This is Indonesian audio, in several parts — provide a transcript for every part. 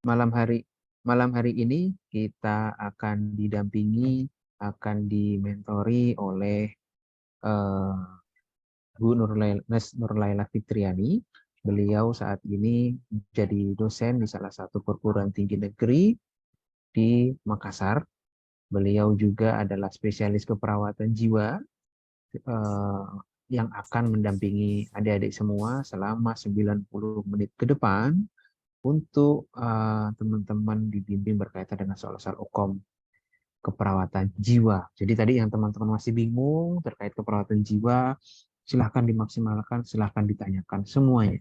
malam hari ini kita akan didampingi, akan dimentori oleh eh, Bu Nurlaila Fitriani. Beliau saat ini menjadi dosen di salah satu perguruan tinggi negeri di Makassar. Beliau juga adalah spesialis keperawatan jiwa yang akan mendampingi adik-adik semua selama 90 menit ke depan untuk teman-teman dibimbing berkaitan dengan soal-soal hukum keperawatan jiwa. Jadi tadi yang teman-teman masih bingung terkait keperawatan jiwa, silahkan dimaksimalkan, silahkan ditanyakan semuanya.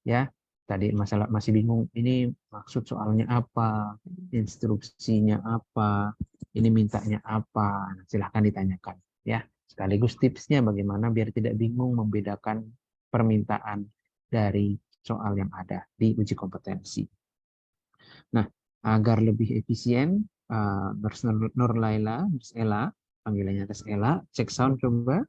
Ya, tadi masalah masih bingung, ini maksud soalnya apa, instruksinya apa, ini mintanya apa, silahkan ditanyakan. Ya, sekaligus tipsnya bagaimana biar tidak bingung membedakan permintaan dari soal yang ada di uji kompetensi. Nah, agar lebih efisien, Nurse Nurlaila, Nurse Ella, panggilannya Nurse Ella, cek sound coba.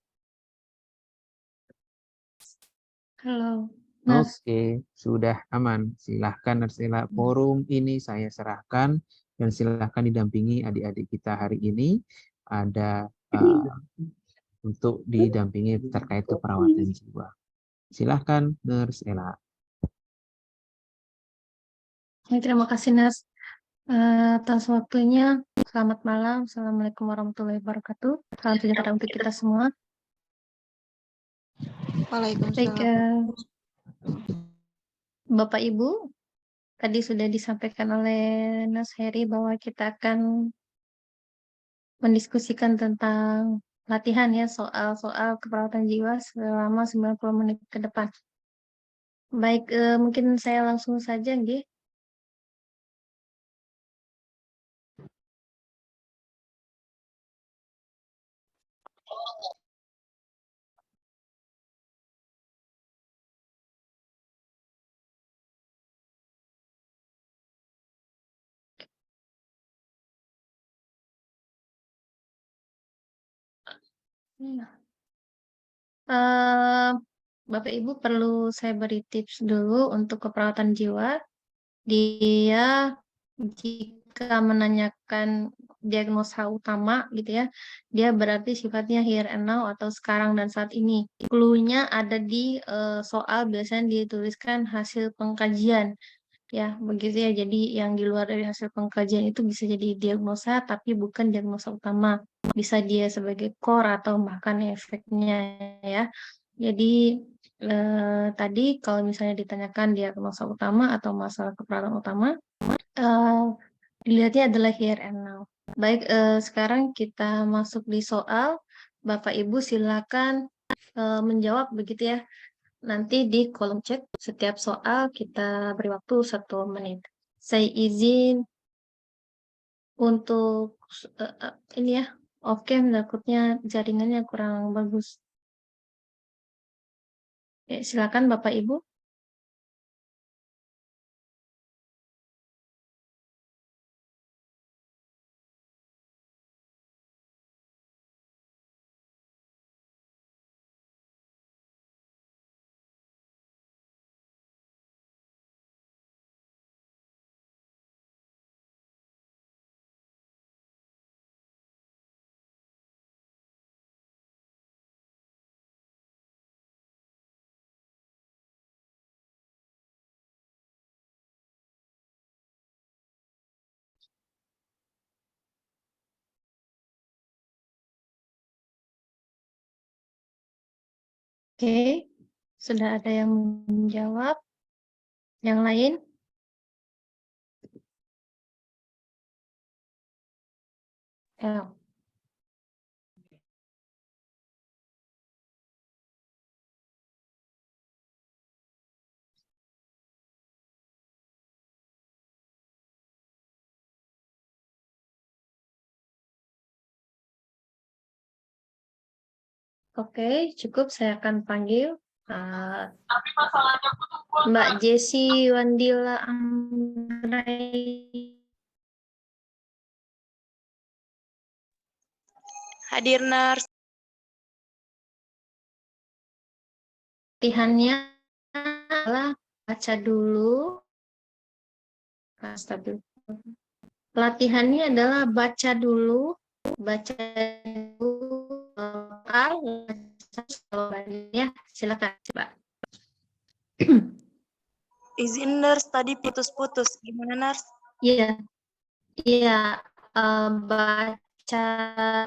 Halo, Mas. Oke, sudah aman. Silahkan Nurse Ella, forum ini saya serahkan dan silahkan didampingi adik-adik kita hari ini. Ada untuk didampingi terkait keperawatan jiwa. Silahkan Nurse Ella. Terima kasih, Nas, atas waktunya. Selamat malam. Assalamualaikum warahmatullahi wabarakatuh. Salam sejahtera untuk kita semua. Baik, Waalaikumsalam. Bapak Ibu, tadi sudah disampaikan oleh Nas Heri bahwa kita akan mendiskusikan tentang latihan ya, soal-soal keperawatan jiwa selama 90 menit ke depan. Baik, mungkin saya langsung saja, nggih. Bapak Ibu perlu saya beri tips dulu untuk keperawatan jiwa. Dia jika menanyakan diagnosa utama gitu ya, dia berarti sifatnya here and now atau sekarang dan saat ini. Clue-nya ada di soal biasanya dituliskan hasil pengkajian. Ya, begitu ya. Jadi yang di luar dari hasil pengkajian itu bisa jadi diagnosa tapi bukan diagnosa utama. Bisa dia sebagai core atau bahkan efeknya ya. Jadi tadi kalau misalnya ditanyakan diagnosa utama atau masalah keperawatan utama, dilihatnya adalah here and now. Baik, sekarang kita masuk di soal. Bapak Ibu silakan menjawab begitu ya. Nanti di kolom chat setiap soal kita beri waktu 1 menit. Saya izin untuk ini ya, oke, takutnya jaringannya kurang bagus. Silakan Bapak Ibu. Oke, sudah ada yang menjawab. Yang lain? Ya. Oke, cukup. Saya akan panggil Mbak Jessi Wandila Anggreni. Hadir, Nurse. Latihannya adalah baca dulu Stabil. Latihannya adalah baca dulu soal, jawabannya silakan coba. Izin nurse, tadi putus-putus. Gimana nurse? Iya, iya, baca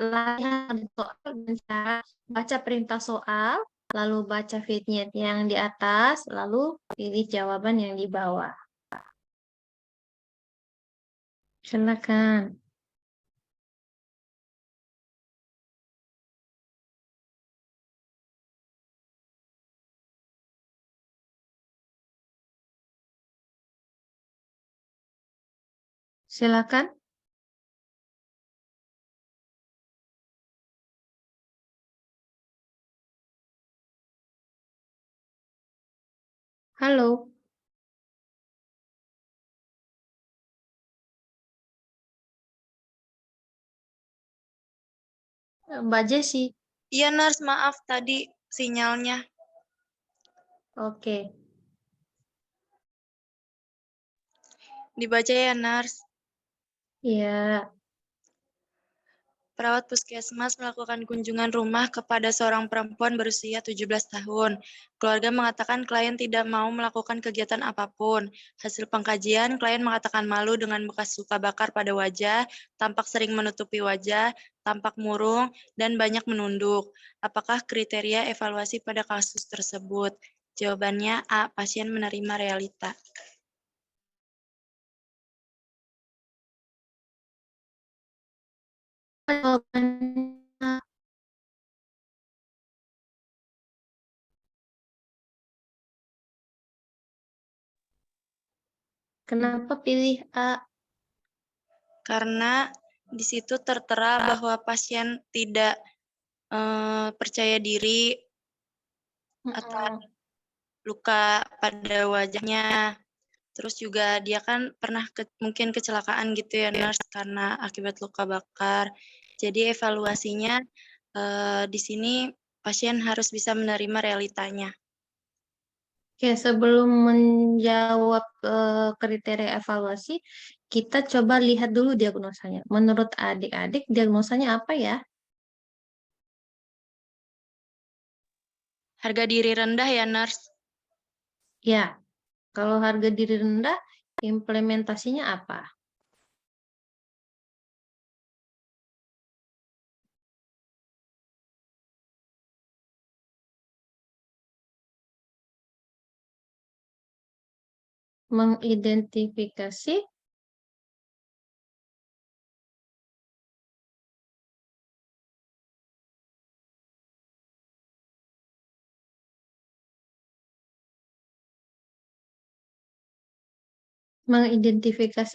latihan soal dan cara baca perintah soal, lalu baca vignette yang di atas, lalu pilih jawaban yang di bawah. Silakan. Silakan. Halo. Mbak Jessi. Iya nurse, maaf tadi sinyalnya. Oke. Dibaca ya nurse. Iya. Perawat puskesmas melakukan kunjungan rumah kepada seorang perempuan berusia 17 tahun. Keluarga mengatakan klien tidak mau melakukan kegiatan apapun. Hasil pengkajian, klien mengatakan malu dengan bekas luka bakar pada wajah, tampak sering menutupi wajah, tampak murung, dan banyak menunduk. Apakah kriteria evaluasi pada kasus tersebut? Jawabannya A. Pasien menerima realita. Jawabannya, kenapa pilih A? Karena di situ tertera bahwa pasien tidak percaya diri atas luka pada wajahnya. Terus juga dia kan pernah mungkin kecelakaan gitu ya nurse karena akibat luka bakar. Jadi evaluasinya di sini pasien harus bisa menerima realitanya. Oke, sebelum menjawab kriteria evaluasi, kita coba lihat dulu diagnosanya. Menurut adik-adik, diagnosanya apa ya? Harga diri rendah ya nurse. Ya, kalau harga diri rendah, implementasinya apa? Mengidentifikasi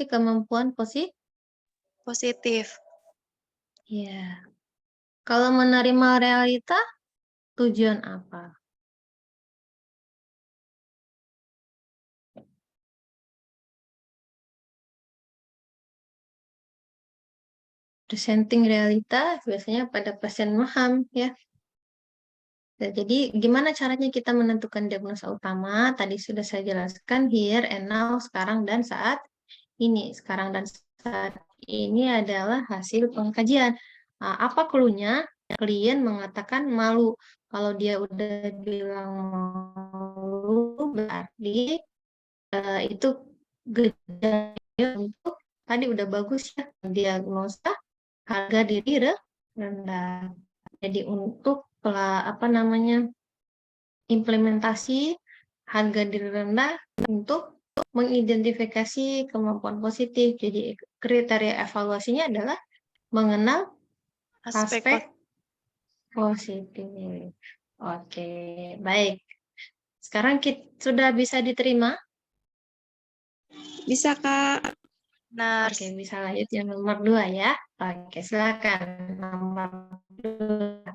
kemampuan Positif. Ya. Kalau menerima realita, tujuan apa? Presenting realita biasanya pada pasien paham ya. Nah, jadi gimana caranya kita menentukan diagnosa utama? Tadi sudah saya jelaskan here and now, sekarang dan saat ini. Sekarang dan saat ini adalah hasil pengkajian. Nah, apa clue-nya? Klien mengatakan malu. Kalau dia udah bilang malu, berarti itu gejala untuk tadi udah bagus ya diagnosa harga diri rendah. Jadi untuk apa namanya implementasi harga diri rendah untuk mengidentifikasi kemampuan positif. Jadi kriteria evaluasinya adalah mengenal aspek positif. Oke, baik. Sekarang kita sudah bisa diterima? Bisa Kak. Oke, Nurse. bisa lanjut yang nomor 2 ya. Oke, silakan. Nomor 2.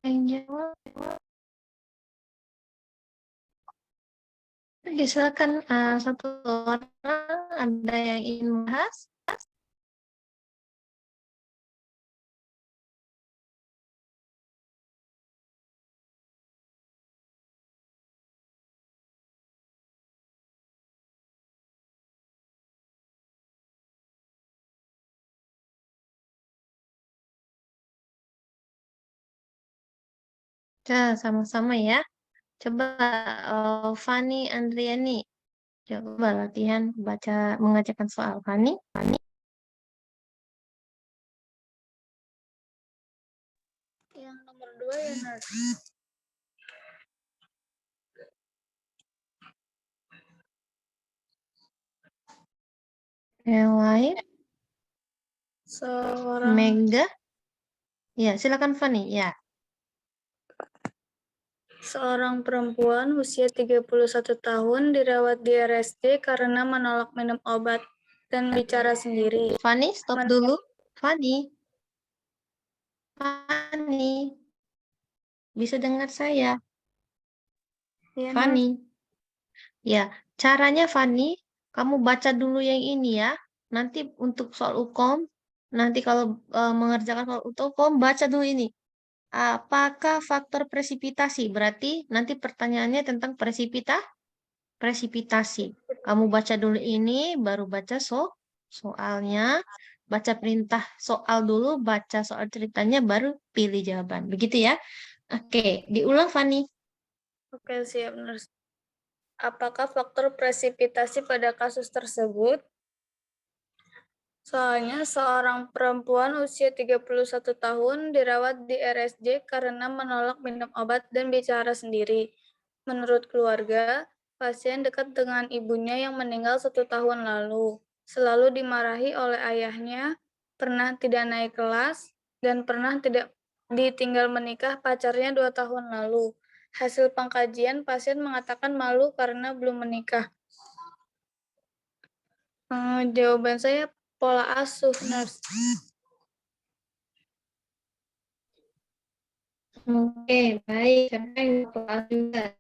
yang jawab? Oke, silakan satu orang ada yang ingin membahas? Sama-sama ya. Coba Fani Andriani, coba latihan baca mengerjakan soal. Fani. Yang nomor 2 ya, Nars. Yang lain? Seorang Mega. Ya, silakan Fani. Ya. Seorang perempuan usia 31 tahun dirawat di RSJ karena menolak minum obat dan bicara sendiri. Fani, stop dulu. Fani. Fani. Bisa dengar saya? Ya, Nars. Fani. Ya, caranya Fani, kamu baca dulu yang ini ya. Nanti untuk soal UKOM, nanti kalau mengerjakan soal UKOM, baca dulu ini. Apakah faktor presipitasi? Berarti nanti pertanyaannya tentang presipitasi. Kamu baca dulu ini, baru baca soalnya, baca perintah soal dulu, baca soal ceritanya, baru pilih jawaban. Begitu ya? Oke, diulang Fani. Oke, siap, Nars. Apakah faktor presipitasi pada kasus tersebut? Soalnya seorang perempuan usia 31 tahun dirawat di RSJ karena menolak minum obat dan bicara sendiri. Menurut keluarga, pasien dekat dengan ibunya yang meninggal 1 tahun lalu. Selalu dimarahi oleh ayahnya, pernah tidak naik kelas, dan pernah tidak ditinggal menikah pacarnya 2 tahun lalu. Hasil pengkajian, pasien mengatakan malu karena belum menikah. Jawaban saya pola asuh, Nars. Oke, baik. Karena yang kelas juga.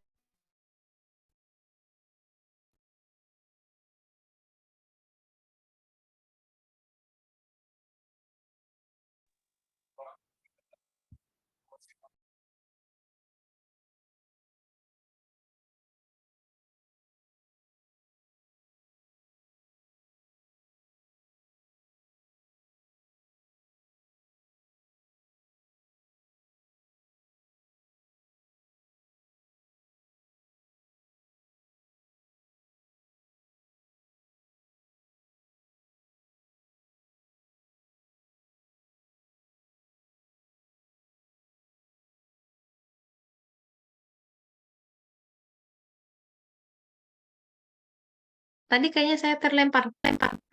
Tadi kayaknya saya terlempar.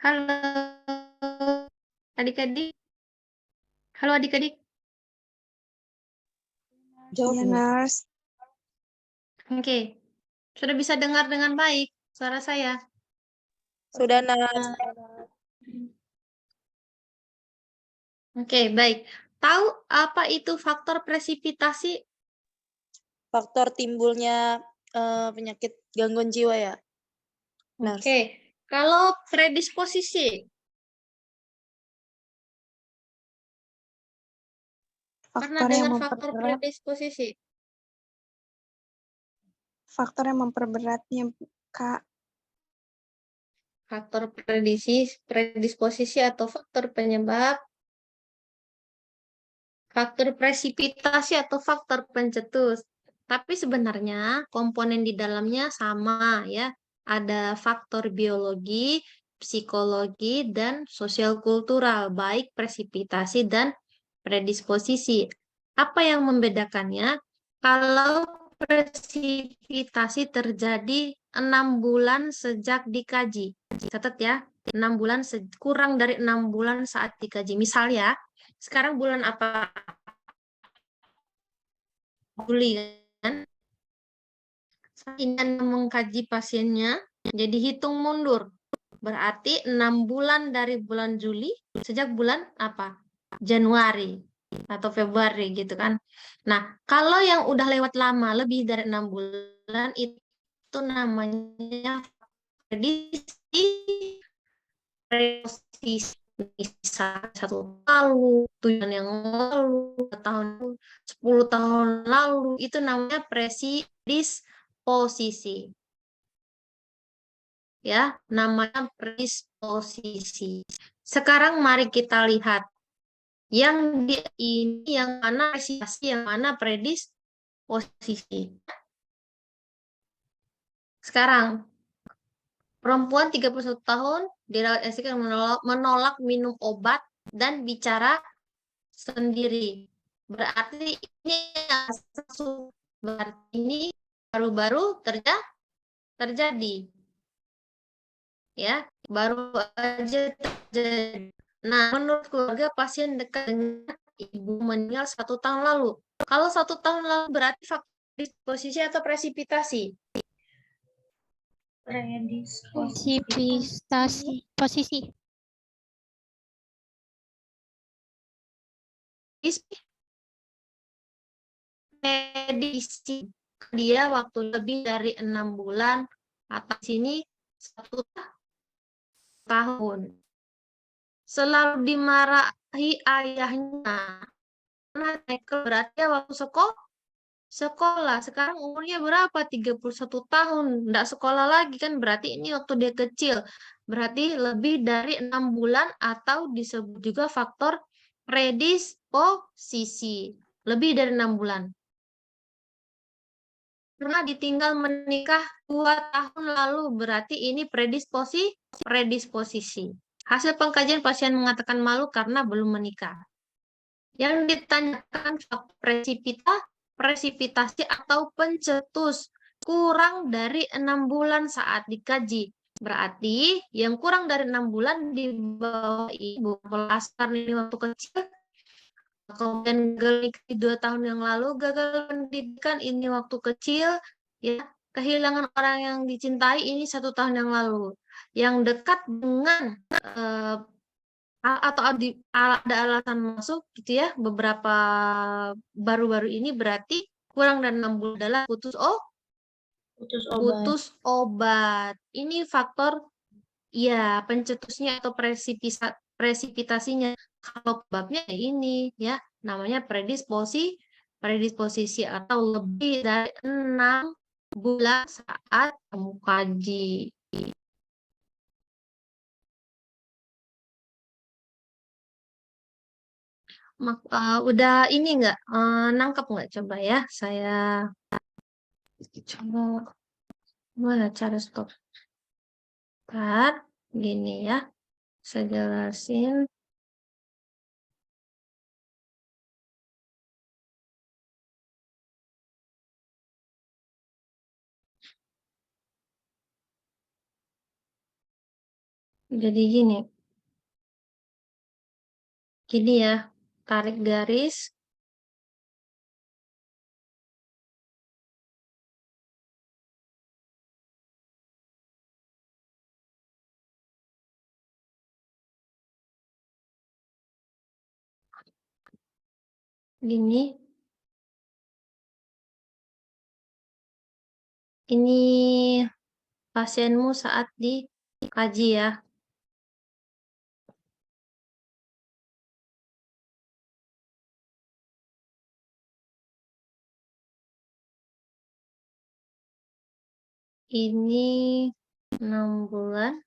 Halo, adik-adik. Halo, adik-adik. Iya, Nars. Oke, sudah bisa dengar dengan baik suara saya. Sudah, Nars. Oke, baik. Tahu apa itu faktor presipitasi? Faktor timbulnya penyakit gangguan jiwa ya. Nars. Oke, kalau predisposisi, pernah Faktor yang dengar faktor memperberat, predisposisi? faktor yang memperberatnya, Kak. Faktor predisposisi atau faktor penyebab, faktor presipitasi atau faktor pencetus. Tapi sebenarnya komponen di dalamnya sama ya. Ada faktor biologi, psikologi, dan sosial kultural, baik presipitasi dan predisposisi. Apa yang membedakannya? Kalau presipitasi terjadi 6 bulan sejak dikaji. Catat ya, 6 bulan kurang dari 6 bulan saat dikaji. Misal ya, sekarang bulan apa? Juli kan? Ingin mengkaji pasiennya, jadi hitung mundur. Berarti 6 bulan dari bulan Juli, sejak bulan apa? Januari. atau Februari gitu kan. Nah, kalau yang udah lewat lama lebih dari 6 bulan itu namanya prediksi posisi, misal 1 tahun lalu, 7 yang lalu, 2 tahun, 10 tahun lalu, itu namanya predisposisi. Ya, namanya predisposisi. Sekarang mari kita lihat yang ini yang mana predisposisi, yang mana predisposisi. Sekarang perempuan 31 tahun dirawat ICU menolak minum obat dan bicara sendiri. Berarti ini baru-baru terjadi. Ya, baru aja terjadi. Nah, menurut keluarga pasien dekat dengan ibu meninggal 1 tahun lalu. Kalau 1 tahun lalu berarti faktor predisposisi atau presipitasi? Presipitasi posisi. Prediksi dia waktu lebih dari 6 bulan atau sini 1 tahun. Selalu dimarahi ayahnya. Nah, berarti waktu sekolah. Sekarang umurnya berapa? 31 tahun. Nggak sekolah lagi kan? Berarti ini waktu dia kecil. Berarti lebih dari 6 bulan atau disebut juga faktor predisposisi. Lebih dari 6 bulan. Pernah ditinggal menikah 2 tahun lalu, berarti ini predisposisi. Hasil pengkajian pasien mengatakan malu karena belum menikah. Yang ditanyakan faktor presipitasi atau pencetus kurang dari 6 bulan saat dikaji. Berarti yang kurang dari 6 bulan di bawah ibu pelasar ini waktu kecil, kemudian gagal 2 tahun yang lalu, gagal pendidikan ini waktu kecil, ya kehilangan orang yang dicintai ini 1 tahun yang lalu. Yang dekat dengan atau ada alasan masuk gitu ya, beberapa baru-baru ini berarti kurang dari 6 bulan adalah putus obat. Ini faktor ya pencetusnya atau presipitasinya. Kalau penyebabnya ini ya namanya predisposisi atau lebih dari 6 bulan saat kamu kaji. Udah ini nggak nangkep nggak, coba ya saya coba gimana cara stop. Gini ya, saya jelasin. Jadi gini ya, tarik garis. Gini. Ini pasienmu saat dikaji ya. Ini 6 bulan.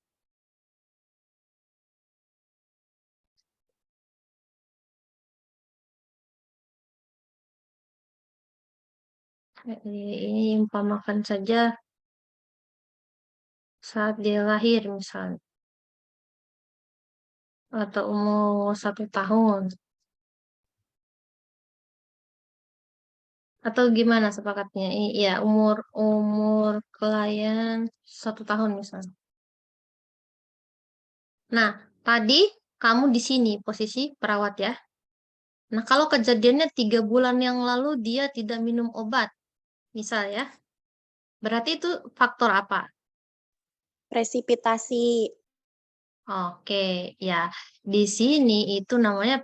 Ini umpamakan saja saat dia lahir misalnya. Atau umur 1 tahun. Atau gimana sepakatnya? Ya, umur klien 1 tahun misalnya. Nah, tadi kamu di sini posisi perawat ya. Nah, kalau kejadiannya 3 bulan yang lalu dia tidak minum obat, misal ya. Berarti itu faktor apa? Presipitasi. Oke, ya. Di sini itu namanya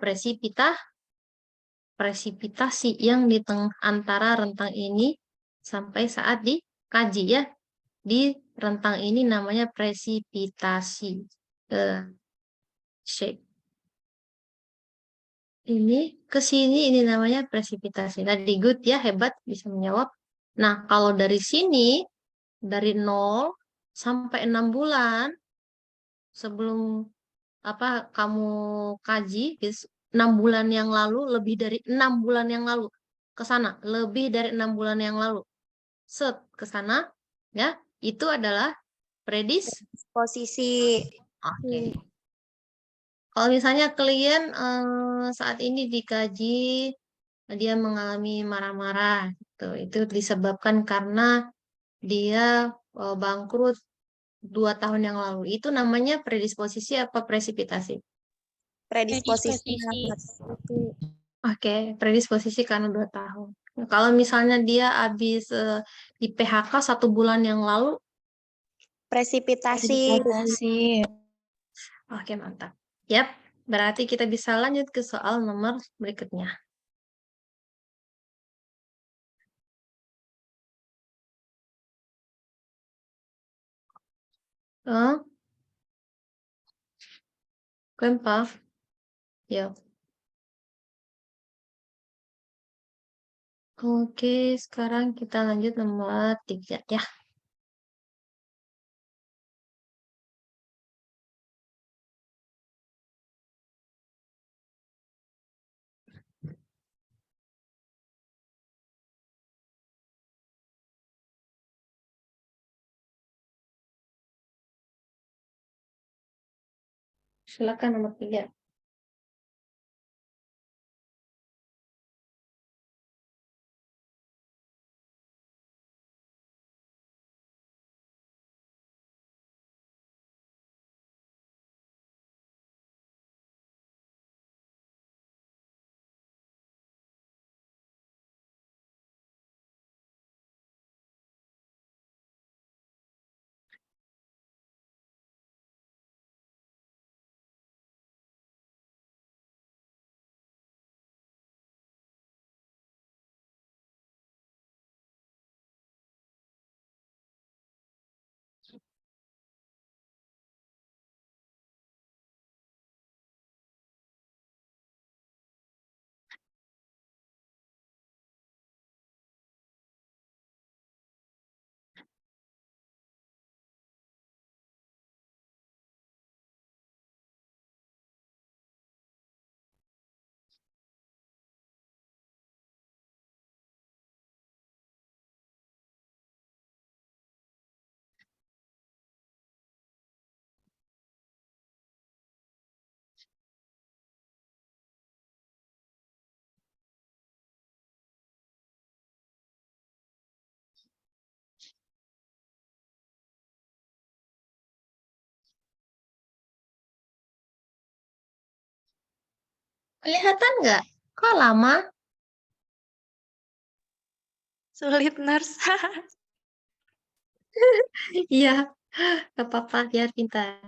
presipitasi yang di tengah antara rentang ini sampai saat dikaji ya. Di rentang ini namanya presipitasi. Shape. Ini ke sini ini namanya presipitasi. Tadi good ya, hebat bisa menjawab. Nah, kalau dari sini dari 0 sampai 6 bulan sebelum kamu kaji 6 bulan yang lalu, lebih dari 6 bulan yang lalu ke sana, lebih dari 6 bulan yang lalu. Set ke sana ya, itu adalah Posisi. Oke. Kalau misalnya klien saat ini dikaji dia mengalami marah-marah gitu. Itu disebabkan karena dia bangkrut 2 tahun yang lalu. Itu namanya predisposisi apa presipitasi? Predisposisi. Oke, predisposisi karena 2 tahun. Nah, kalau misalnya dia habis di PHK 1 bulan yang lalu, Presipitasi. oke mantap. Yap, berarti kita bisa lanjut ke soal nomor berikutnya. Kenapa? Ya. Oke, sekarang kita lanjut nomor 3 ya. Silakan nomor 3. Kelihatan nggak? Kok lama? Sulit, Nurse. Iya, nggak apa-apa, biar pintar.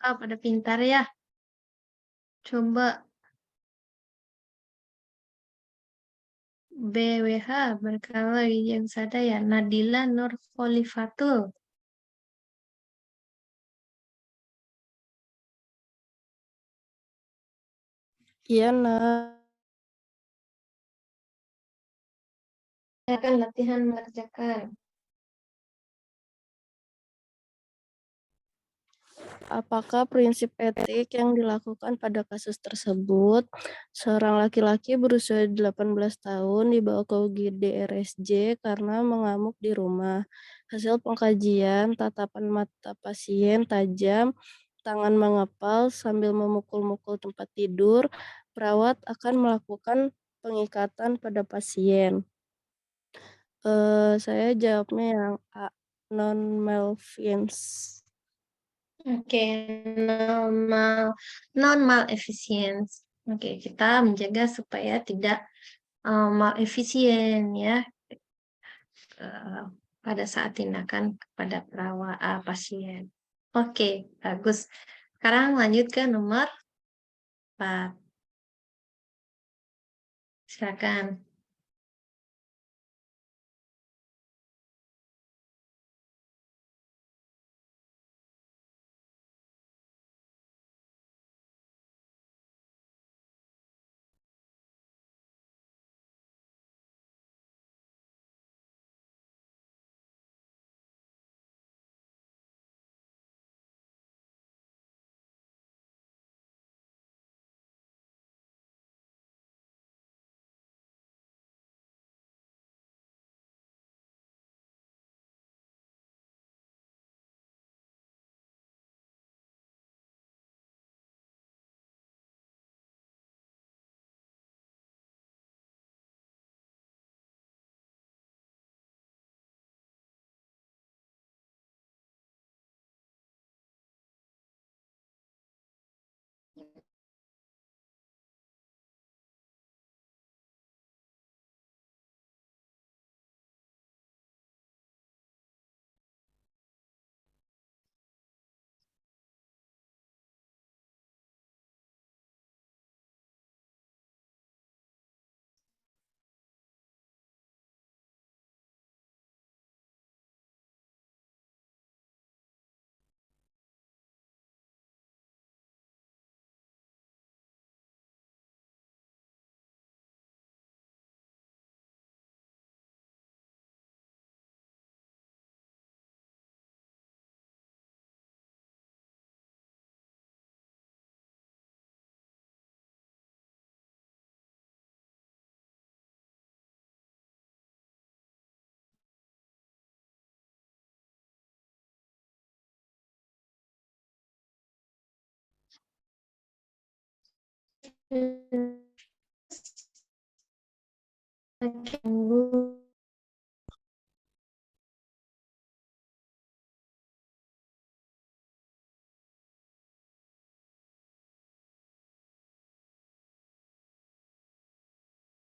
Pada pintar ya. Coba BWH berkala yang sadaya Nadila Nur Khalifatul. Iya, nah. Akan latihan mengerjakan. Apakah prinsip etik yang dilakukan pada kasus tersebut? Seorang laki-laki berusia 18 tahun dibawa ke UGD RSJ karena mengamuk di rumah. Hasil pengkajian, tatapan mata pasien tajam, tangan mengepal sambil memukul-mukul tempat tidur, perawat akan melakukan pengikatan pada pasien. Saya jawabnya yang A, non-malfeasance. Oke, non-malefisiensi. Oke, kita menjaga supaya tidak malefisien ya pada saat tindakan kepada pasien. Oke, bagus. Sekarang lanjut ke nomor 4. Silakan.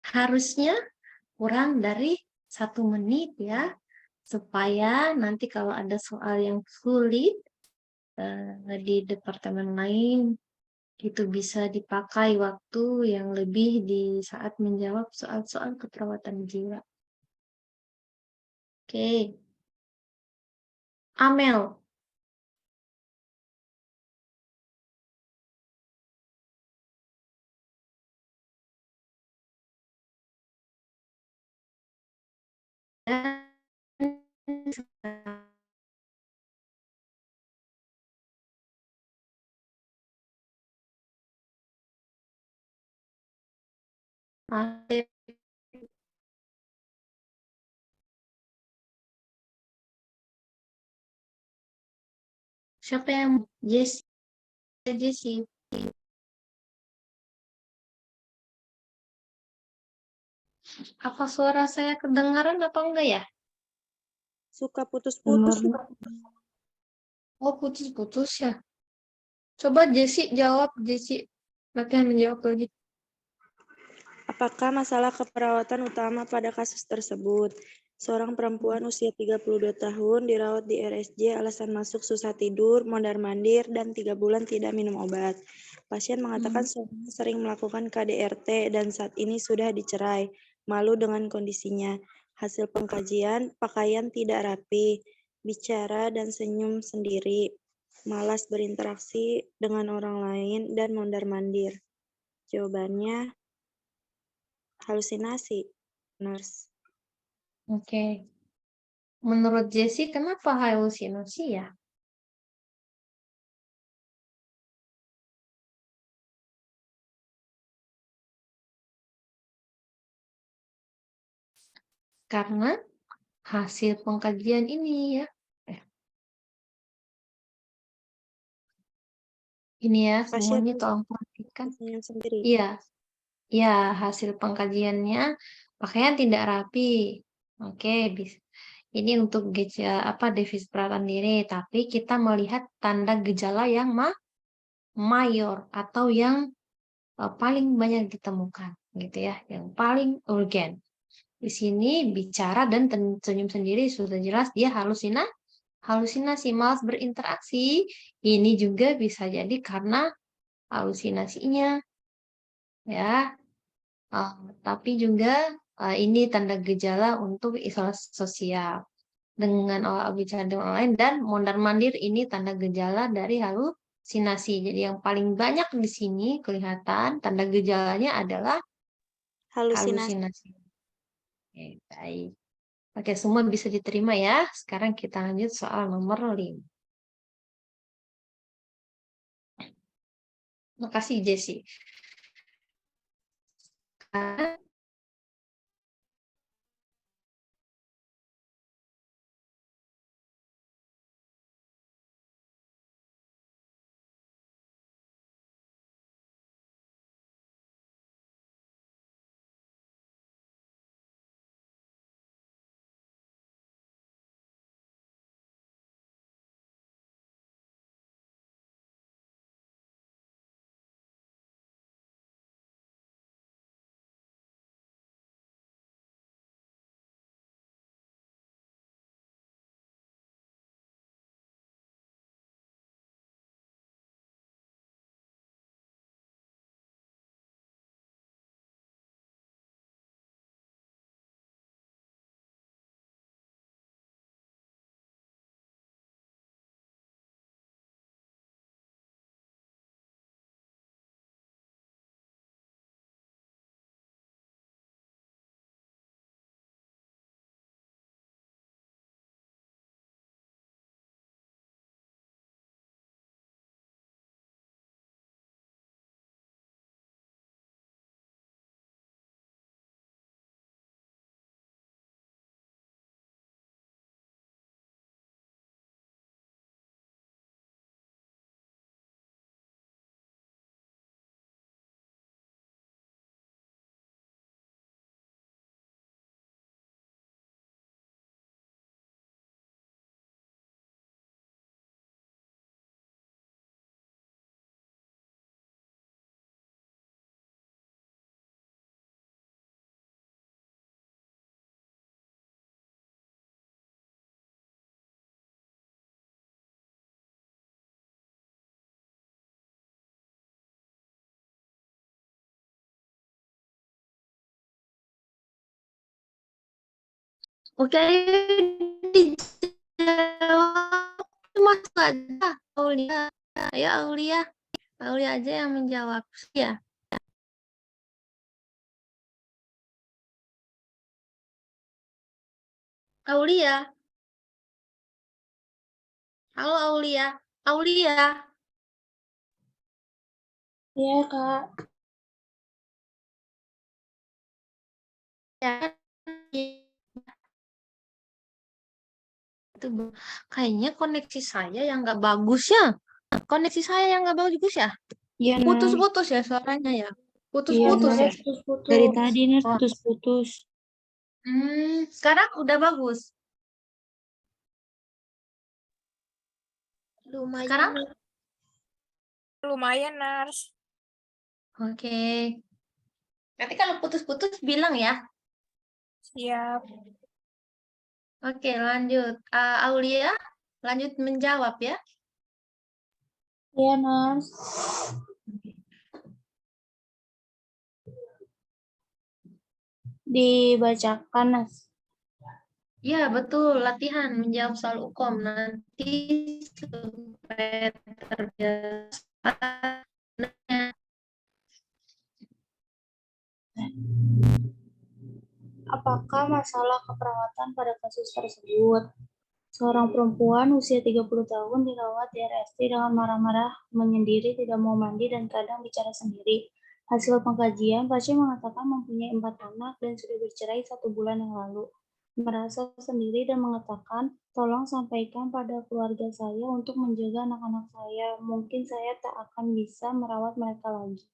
Harusnya kurang dari 1 menit ya, supaya nanti kalau ada soal yang sulit di departemen lain, itu bisa dipakai waktu yang lebih di saat menjawab soal-soal keperawatan jiwa. Oke. Amel. Siapa yang Jesse? Apa suara saya kedengaran apa enggak ya? Suka putus-putus. Oh, putus-putus ya. Coba Jesse jawab, Jesse. Latihan menjawab lagi. Apakah masalah keperawatan utama pada kasus tersebut? Seorang perempuan usia 32 tahun dirawat di RSJ alasan masuk susah tidur, mondar-mandir, dan 3 bulan tidak minum obat. Pasien mengatakan suaminya sering melakukan KDRT dan saat ini sudah dicerai. Malu dengan kondisinya. Hasil pengkajian, pakaian tidak rapi, bicara dan senyum sendiri, malas berinteraksi dengan orang lain, dan mondar-mandir. Jawabannya, halusinasi, nurse. Oke. Menurut Jesse, kenapa halusinasi ya? Karena hasil pengkajian ini ya. Ini ya, Pasien semuanya tolong perhatikan. senyum sendiri. Iya, ya hasil pengkajiannya pakaian tidak rapi, Oke, ini untuk defisit perawatan diri, tapi kita melihat tanda gejala yang mayor atau yang paling banyak ditemukan, gitu ya, yang paling urgen. Di sini bicara dan senyum sendiri sudah jelas dia halusinasi, malas berinteraksi. Ini juga bisa jadi karena halusinasinya, ya. Tapi juga ini tanda gejala untuk isolasi sosial dengan bicara dengan orang lain dan mondar-mandir ini tanda gejala dari halusinasi. Jadi yang paling banyak di sini kelihatan tanda gejalanya adalah halusinasi. Oke, baik. Oke, semua bisa diterima ya. Sekarang kita lanjut soal nomor 5. Makasih, Jessie. Oke, dijawab. Mas aja, Aulia. Ayo Aulia. Aulia aja yang menjawab. Ya. Aulia. Halo Aulia. Aulia. Iya, Kak. Ya. Itu kayaknya koneksi saya yang nggak bagus ya. Koneksi saya yang nggak bagus ya. Iya, Nars. Putus-putus ya suaranya ya. Iya, Putus-putus ya. Nars. Dari tadi, Nars, Oh. putus-putus. Sekarang udah bagus. Lumayan. Sekarang? Lumayan, Nars. Oke. Nanti kalau putus-putus bilang ya. Siap. Oke, lanjut. Aulia, lanjut menjawab ya. Iya, Nars. Dibacakan, Nars. Ya, betul. Latihan menjawab soal UKOM. Nanti supaya terbiasa. Apakah masalah keperawatan pada kasus tersebut? Seorang perempuan usia 30 tahun dirawat di RSJ dengan marah-marah, menyendiri, tidak mau mandi, dan kadang bicara sendiri. Hasil pengkajian, pasien mengatakan mempunyai 4 anak dan sudah bercerai 1 bulan yang lalu. Merasa sendiri dan mengatakan, tolong sampaikan pada keluarga saya untuk menjaga anak-anak saya. Mungkin saya tak akan bisa merawat mereka lagi.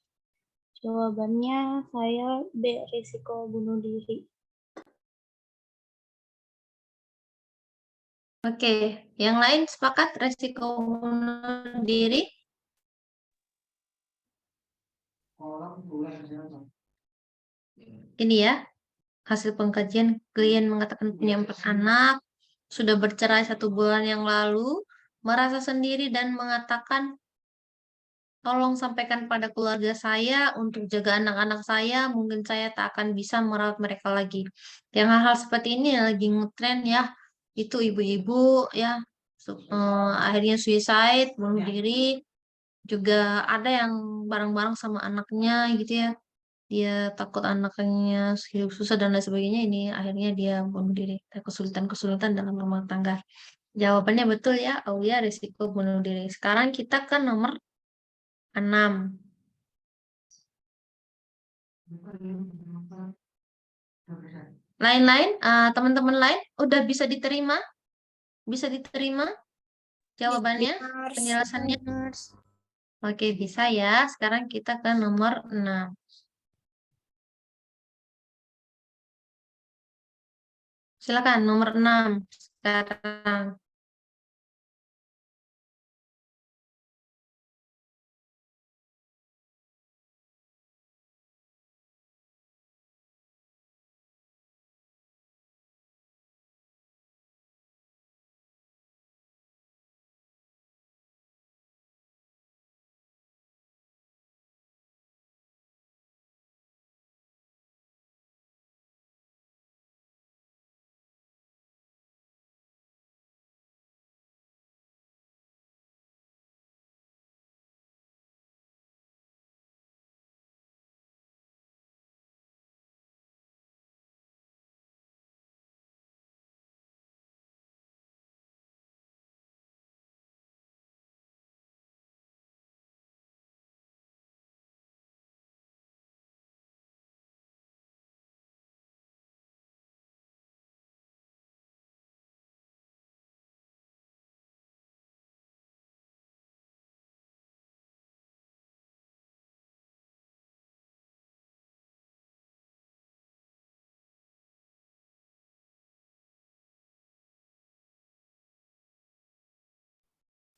Jawabannya, saya risiko bunuh diri. Oke, yang lain sepakat resiko bunuh diri? Ini ya, hasil pengkajian klien mengatakan punya 4 anak, sudah bercerai 1 bulan yang lalu, merasa sendiri dan mengatakan, tolong sampaikan pada keluarga saya untuk jaga anak-anak saya, mungkin saya tak akan bisa merawat mereka lagi. Yang hal-hal seperti ini lagi ngetren ya, itu ibu-ibu ya, akhirnya suicide, bunuh diri, juga ada yang bareng-bareng sama anaknya gitu ya. Dia takut anaknya hidup susah dan lain sebagainya, ini akhirnya dia bunuh diri. Ada kesulitan-kesulitan dalam rumah tangga. Jawabannya betul ya, Aulia, risiko bunuh diri. Sekarang kita ke nomor 6. Lain-lain, teman-teman lain udah bisa diterima? Bisa diterima jawabannya, penjelasannya? Oke, bisa ya. Sekarang kita ke nomor 6. Silakan nomor 6 sekarang.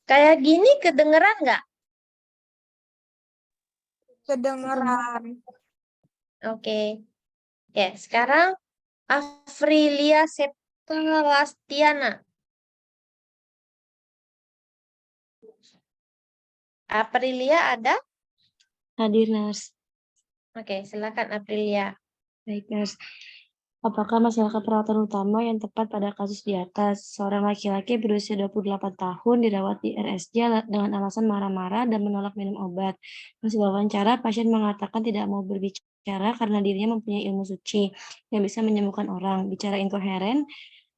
Kayak gini kedengeran nggak? Kedengeran. Oke. Ya, sekarang Afrilia Septalastiana. Aprilia ada? Hadir, Nurse. Oke, silakan Aprilia. Baik, Nurse. Apakah masalah keperawatan utama yang tepat pada kasus di atas? Seorang laki-laki berusia 28 tahun dirawat di RSJ dengan alasan marah-marah dan menolak minum obat. Masih wawancara, pasien mengatakan tidak mau berbicara karena dirinya mempunyai ilmu suci yang bisa menyembuhkan orang, bicara inkoheren,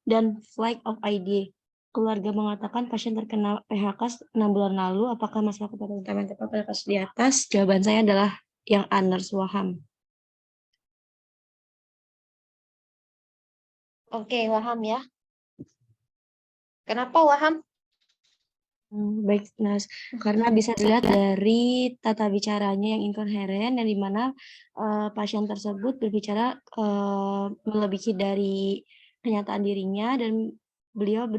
dan flight of ID. Keluarga mengatakan pasien terkena PHK 6 bulan lalu. Apakah masalah keperawatan utama yang tepat pada kasus di atas? Jawaban saya adalah yang A, Nurse Waham. Oke, Waham ya. Kenapa Waham? Baik, Nas. Karena bisa dilihat dari tata bicaranya yang inkoheren dan di mana pasien tersebut berbicara melebihi dari kenyataan dirinya dan beliau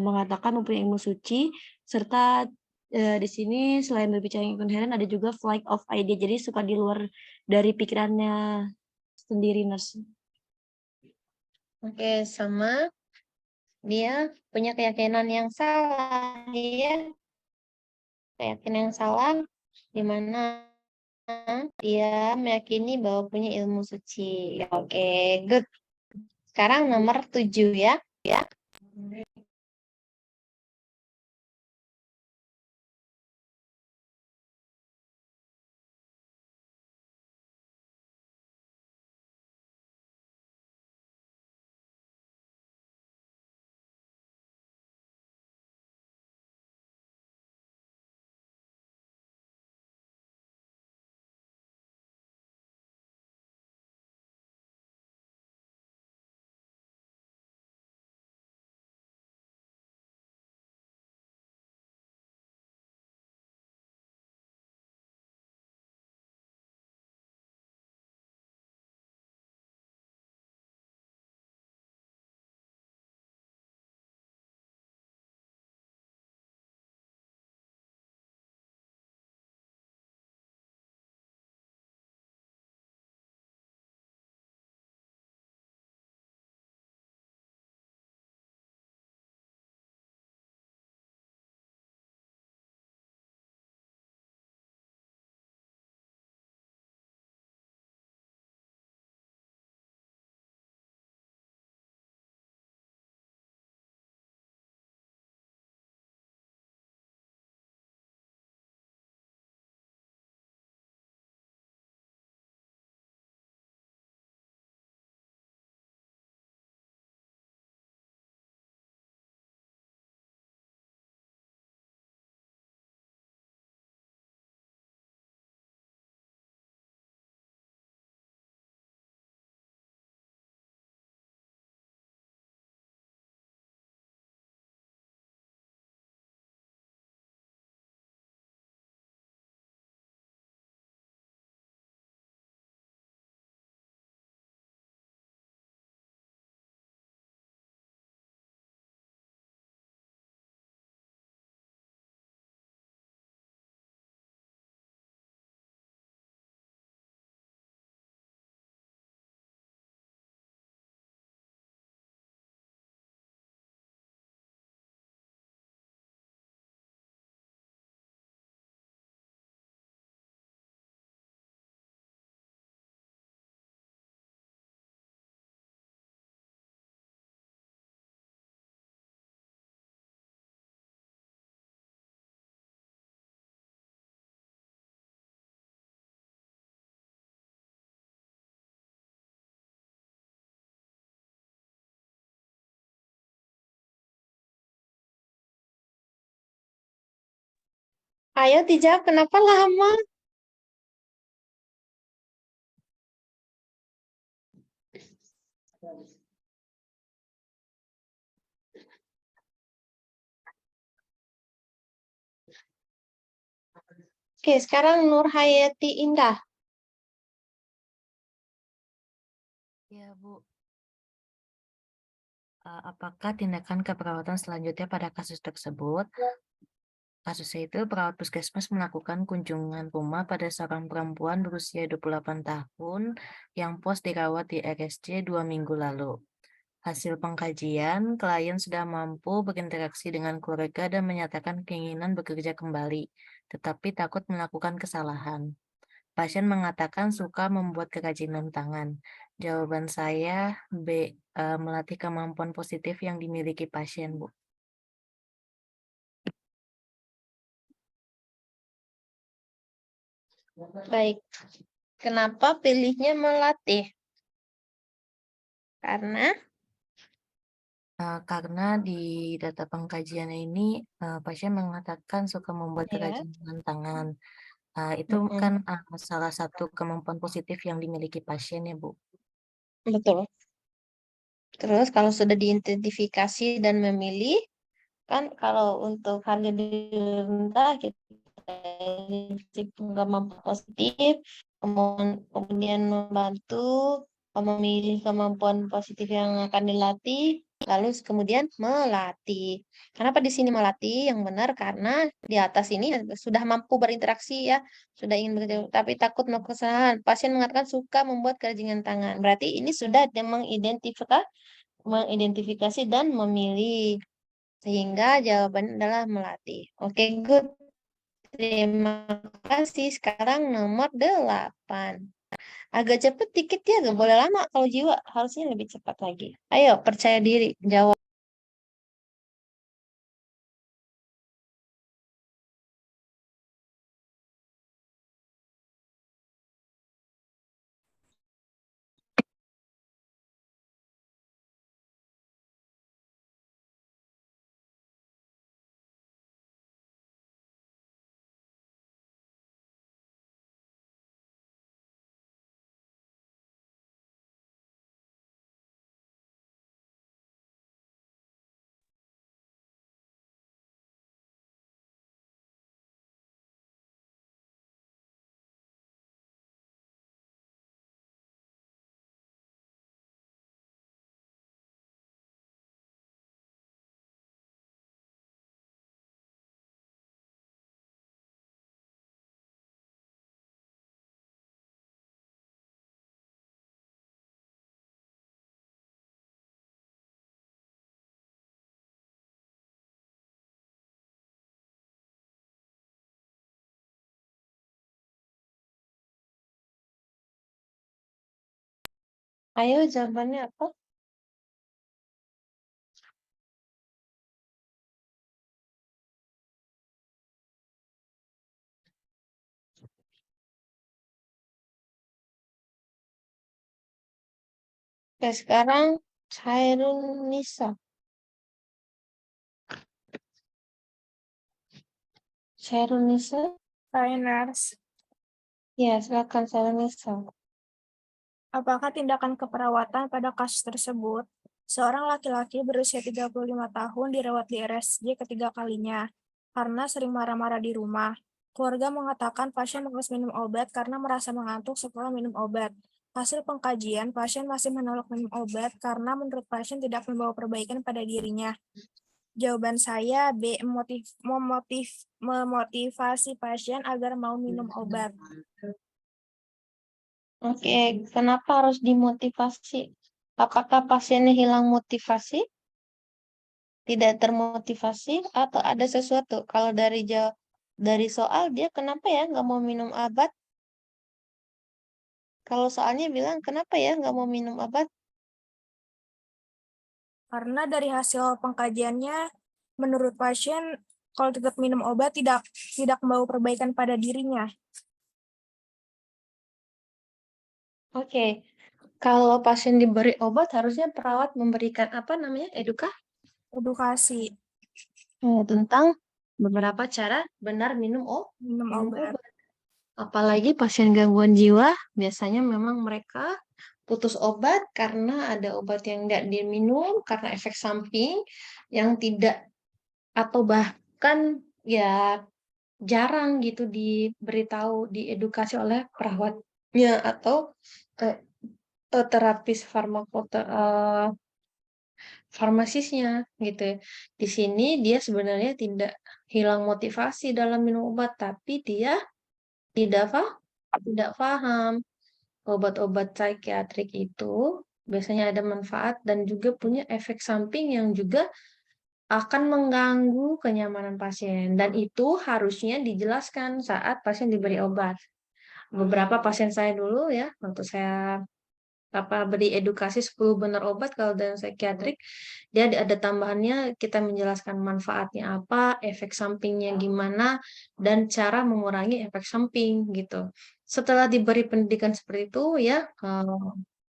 mengatakan mempunyai ilmu suci serta di sini selain berbicara yang inkoheren ada juga flight of idea, jadi suka di luar dari pikirannya sendiri, Nas. Oke, sama dia punya keyakinan yang salah ya. Keyakinan yang salah di mana dia meyakini bahwa punya ilmu suci. Oke, good. Sekarang nomor 7 ya. Ayo dijawab, kenapa lama? Oke, sekarang Nur Hayati Indah. Ya, Bu. Apakah tindakan keperawatan selanjutnya pada kasus tersebut? Kasusnya itu perawat puskesmas melakukan kunjungan rumah pada seorang perempuan berusia 28 tahun yang pos dirawat di RSJ 2 minggu lalu. Hasil pengkajian, klien sudah mampu berinteraksi dengan keluarga dan menyatakan keinginan bekerja kembali, tetapi takut melakukan kesalahan. Pasien mengatakan suka membuat kerajinan tangan. Jawaban saya B, melatih kemampuan positif yang dimiliki pasien, Bu. Baik. Kenapa pilihnya melatih? Karena Karena di data pengkajian ini pasien mengatakan suka membuat ya. kerajinan tangan. Itu kan salah satu kemampuan positif yang dimiliki pasien ya, Bu. Betul. Terus kalau sudah diidentifikasi dan memilih, kan kalau untuk harga diri rendah kita kemampuan positif, kemudian membantu memilih kemampuan positif yang akan dilatih, lalu kemudian melatih. Kenapa di sini melatih? Yang benar karena di atas ini sudah mampu berinteraksi ya, sudah ingin berinteraksi, tapi takut melakukan kesalahan. Pasien mengatakan suka membuat kerajinan tangan. Berarti ini sudah mengidentifikasi dan memilih. Sehingga jawabannya adalah melatih. Oke, good. Terima kasih. Sekarang nomor 8. Agak cepet dikit ya, gak boleh lama. Kalau jiwa harusnya lebih cepat lagi. Ayo, percaya diri, jawab. Ayo, jawabannya apa? Oke, sekarang Chairun Nisa. Chairun Nisa? Finance. Ya, silakan Chairun Nisa. Apakah tindakan keperawatan pada kasus tersebut? Seorang laki-laki berusia 35 tahun dirawat di RSJ ketiga kalinya karena sering marah-marah di rumah. Keluarga mengatakan pasien harus minum obat karena merasa mengantuk setelah minum obat. Hasil pengkajian, pasien masih menolak minum obat karena menurut pasien tidak membawa perbaikan pada dirinya. Jawaban saya B, memotivasi pasien agar mau minum obat. Oke, kenapa harus dimotivasi? Apakah pasiennya hilang motivasi? Tidak termotivasi atau ada sesuatu? Kalau dari soal dia kenapa ya nggak mau minum obat? Kalau soalnya bilang kenapa ya nggak mau minum obat? Karena dari hasil pengkajiannya, menurut pasien kalau tetap minum obat tidak membawa perbaikan pada dirinya. Oke, kalau pasien diberi obat harusnya perawat memberikan apa namanya edukasi Edukasi. tentang beberapa cara benar minum Minum obat. obat. Apalagi pasien gangguan jiwa, biasanya memang mereka putus obat karena ada obat yang tidak diminum, karena efek samping yang tidak, atau bahkan ya jarang gitu diberitahu, diedukasi oleh perawatnya atau terapis farmasisnya gitu ya. Di sini dia sebenarnya tidak hilang motivasi dalam minum obat, tapi dia tidak paham obat-obat psikiatrik itu biasanya ada manfaat dan juga punya efek samping yang juga akan mengganggu kenyamanan pasien, dan itu harusnya dijelaskan saat pasien diberi obat. Beberapa pasien saya dulu ya, waktu saya beri edukasi 10 benar obat kalau dalam psikiatrik, dia ada tambahannya, kita menjelaskan manfaatnya apa, efek sampingnya gimana, dan cara mengurangi efek samping gitu. Setelah diberi pendidikan seperti itu ya,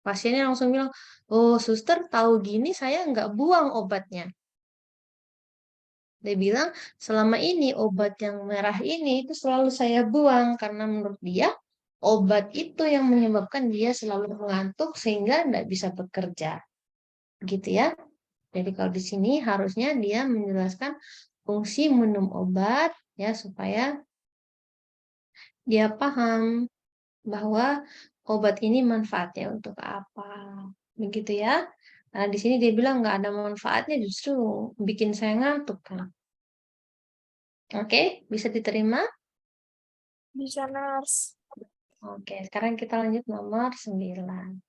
pasiennya langsung bilang, oh suster tahu gini saya nggak buang obatnya. Dia bilang, selama ini obat yang merah ini itu selalu saya buang karena menurut dia obat itu yang menyebabkan dia selalu mengantuk sehingga tidak bisa bekerja. Gitu ya. Jadi kalau di sini harusnya dia menjelaskan fungsi minum obat ya supaya dia paham bahwa obat ini manfaatnya untuk apa. Begitu ya. Nah, di sini dia bilang nggak ada manfaatnya, justru bikin saya ngantuk kan. Oke, bisa diterima? Bisa, Nurse. Oke, sekarang kita lanjut nomor 9.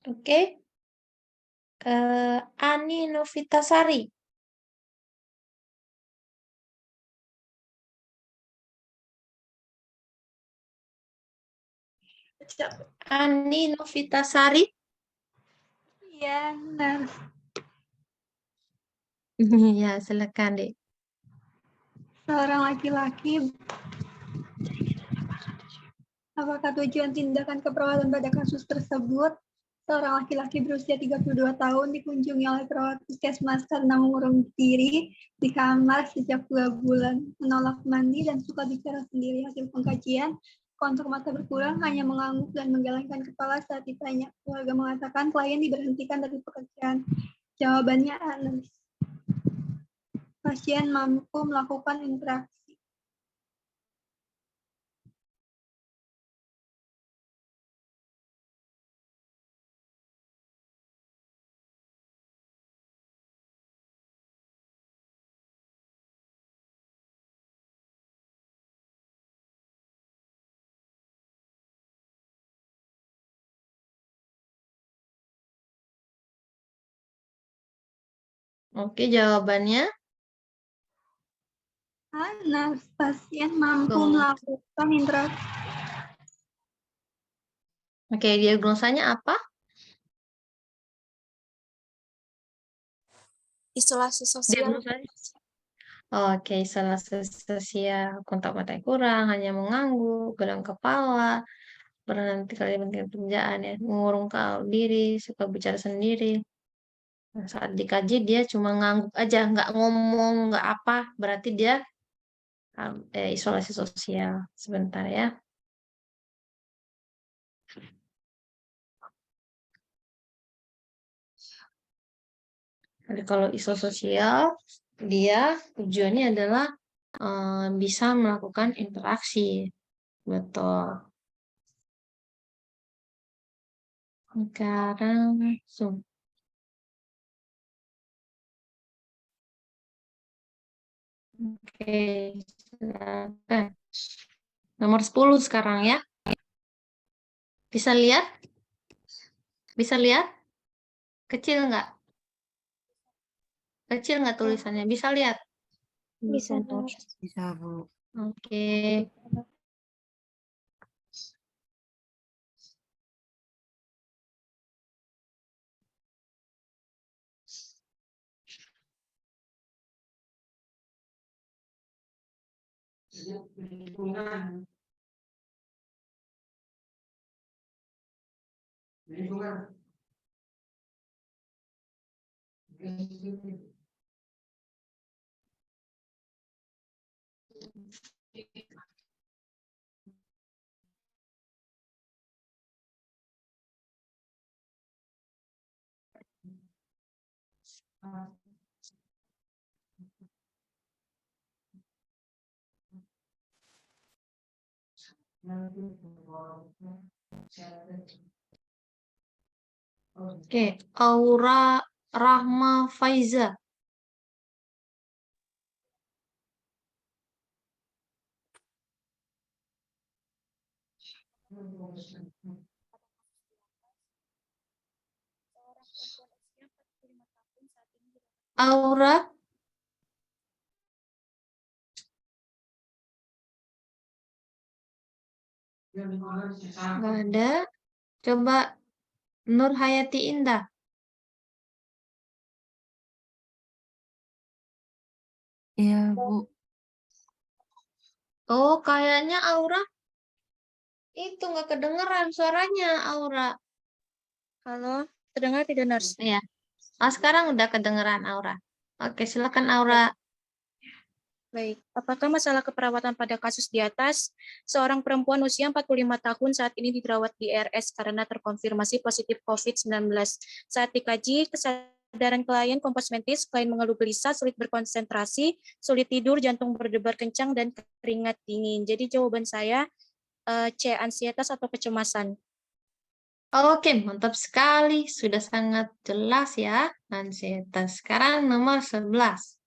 Oke. Ani Novitasari. Ani Novitasari. Iya, benar. Ya, silakan, Dek. Seorang laki-laki, apakah tujuan tindakan keperawatan pada kasus tersebut? seorang laki-laki berusia 32 tahun dikunjungi oleh perawat puskesmas karena mengurung diri di kamar sejak 2 bulan, menolak mandi dan suka bicara sendiri. Hasil pengkajian, kontur mata berkurang, hanya mengangguk dan menggelengkan kepala saat ditanya. Keluarga mengatakan klien diberhentikan dari pekerjaan. Jawabannya analis. Pasien mampu melakukan interaksi. Oke, jawabannya. Analis. Pasien mampu Tuh. melakukan interaksi. Oke, diagnosanya apa? Isolasi sosial. Diagnosanya. Oke, isolasi sosial, kontak mata yang kurang, hanya mengangguk, gedang kepala, berhenti kali penting pekerjaan ya, mengurung diri, suka bicara sendiri. Nah, saat dikaji dia cuma ngangguk aja, nggak ngomong, nggak apa, berarti dia isolasi sosial. Sebentar ya. Jadi kalau isososial, dia tujuannya adalah bisa melakukan interaksi. Betul. Sekarang Zoom. Oke, silakan. Nomor 10 sekarang ya. Bisa lihat? Bisa lihat? Kecil nggak? Kecil nggak tulisannya? Bisa lihat? Bisa, Bisa, Bu. Oke. Oke, Aura Rahma Faiza. Aura. Nggak ada. Coba Nur Hayati Indah. Iya, Bu. Oh, kayaknya Aura itu nggak kedengeran suaranya Aura. Halo, terdengar tidak, Nurse? Iya. Oh, sekarang udah kedengeran Aura. Oke, silakan Aura. Baik, apakah masalah keperawatan pada kasus di atas? Seorang perempuan usia 45 tahun saat ini dirawat di RS karena terkonfirmasi positif COVID-19. Saat dikaji, kesadaran klien kompos mentis, klien mengeluh gelisah, sulit berkonsentrasi, sulit tidur, jantung berdebar kencang, dan keringat dingin. Jadi jawaban saya C, ansietas atau kecemasan. Oke, mantap sekali. Sudah sangat jelas ya, ansietas. Sekarang nomor 11.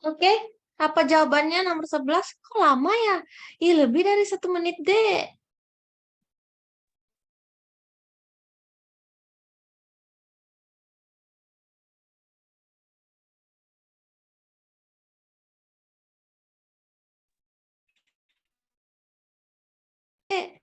Oke, apa jawabannya nomor 11? Kok lama ya? Ih, lebih dari 1 menit, Dek. Dek.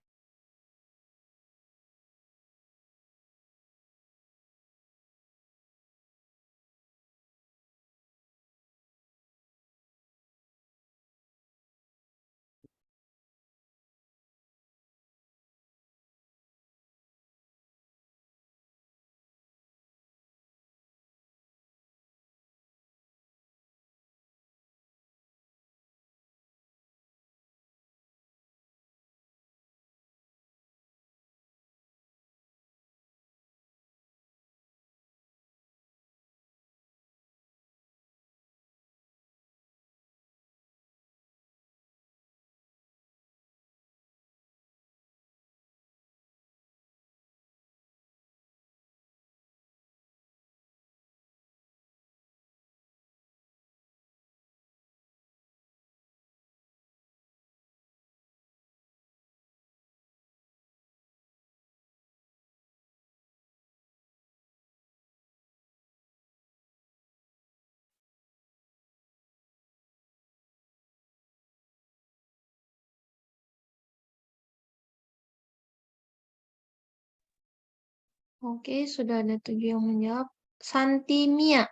Oke, sudah ada 7 yang menjawab. Santimia.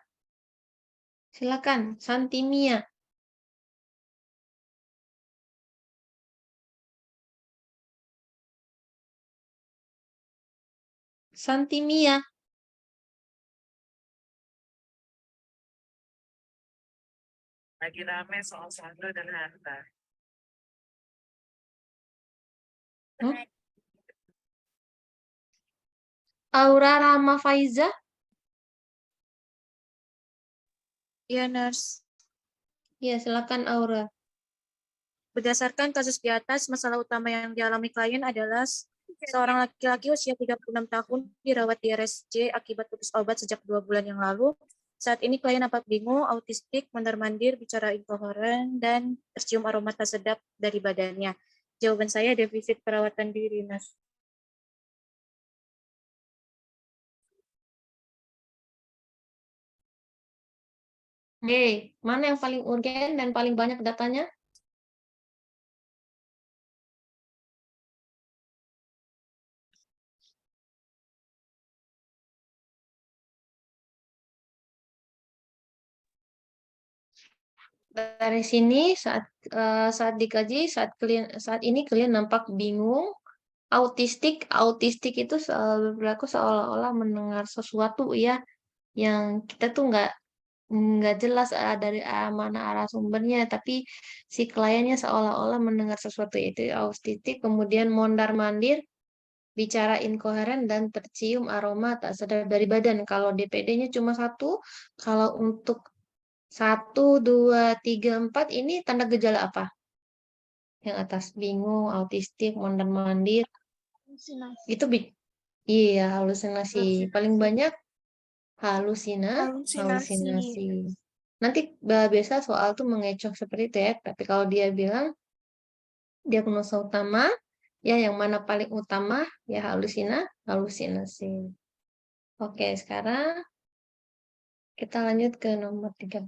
Silakan, Santimia. Santimia. Lagi rame soal saldo dan harta. Hah? Aura Rahma Faiza. Iya, Nurse. Ya, silakan Aura. Berdasarkan kasus di atas, masalah utama yang dialami klien adalah seorang laki-laki usia 36 tahun dirawat di RSJ akibat putus obat sejak 2 bulan yang lalu. Saat ini klien nampak bingung, autistik, mondar-mandir, bicara inkoheren, dan tercium aroma tak sedap dari badannya. Jawaban saya defisit perawatan diri, Nurse. Hei, mana yang paling urgen dan paling banyak datanya? Dari sini saat dikaji saat ini kalian nampak bingung, autistik itu berlaku seolah-olah mendengar sesuatu ya yang kita tuh nggak jelas dari mana arah sumbernya, tapi si kliennya seolah-olah mendengar sesuatu itu autistik, kemudian mondar-mandir, bicara inkoheren dan tercium aroma tak sedap dari badan. Kalau DPD-nya cuma satu, kalau untuk 1, 2, 3, 4 ini tanda gejala apa? Yang atas bingung, autistik, mondar-mandir, itu iya halusinasi. Paling banyak Halusinasi. halusinasi. Nanti biasa soal tuh mengecoh seperti itu ya. Tapi kalau dia bilang diagnosa utama, ya yang mana paling utama ya halusinasi. Oke, sekarang kita lanjut ke nomor 13.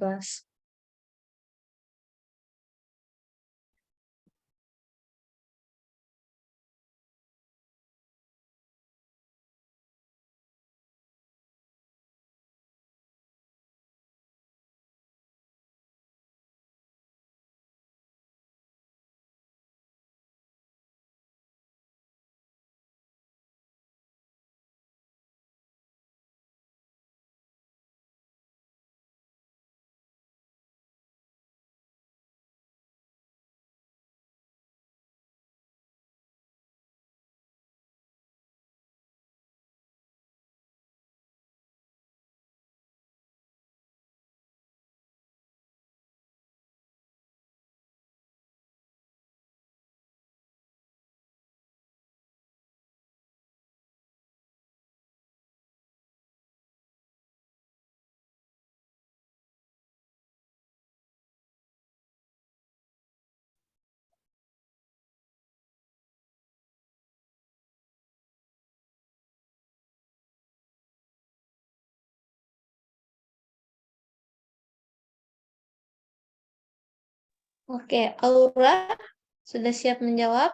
Oke, Aura sudah siap menjawab?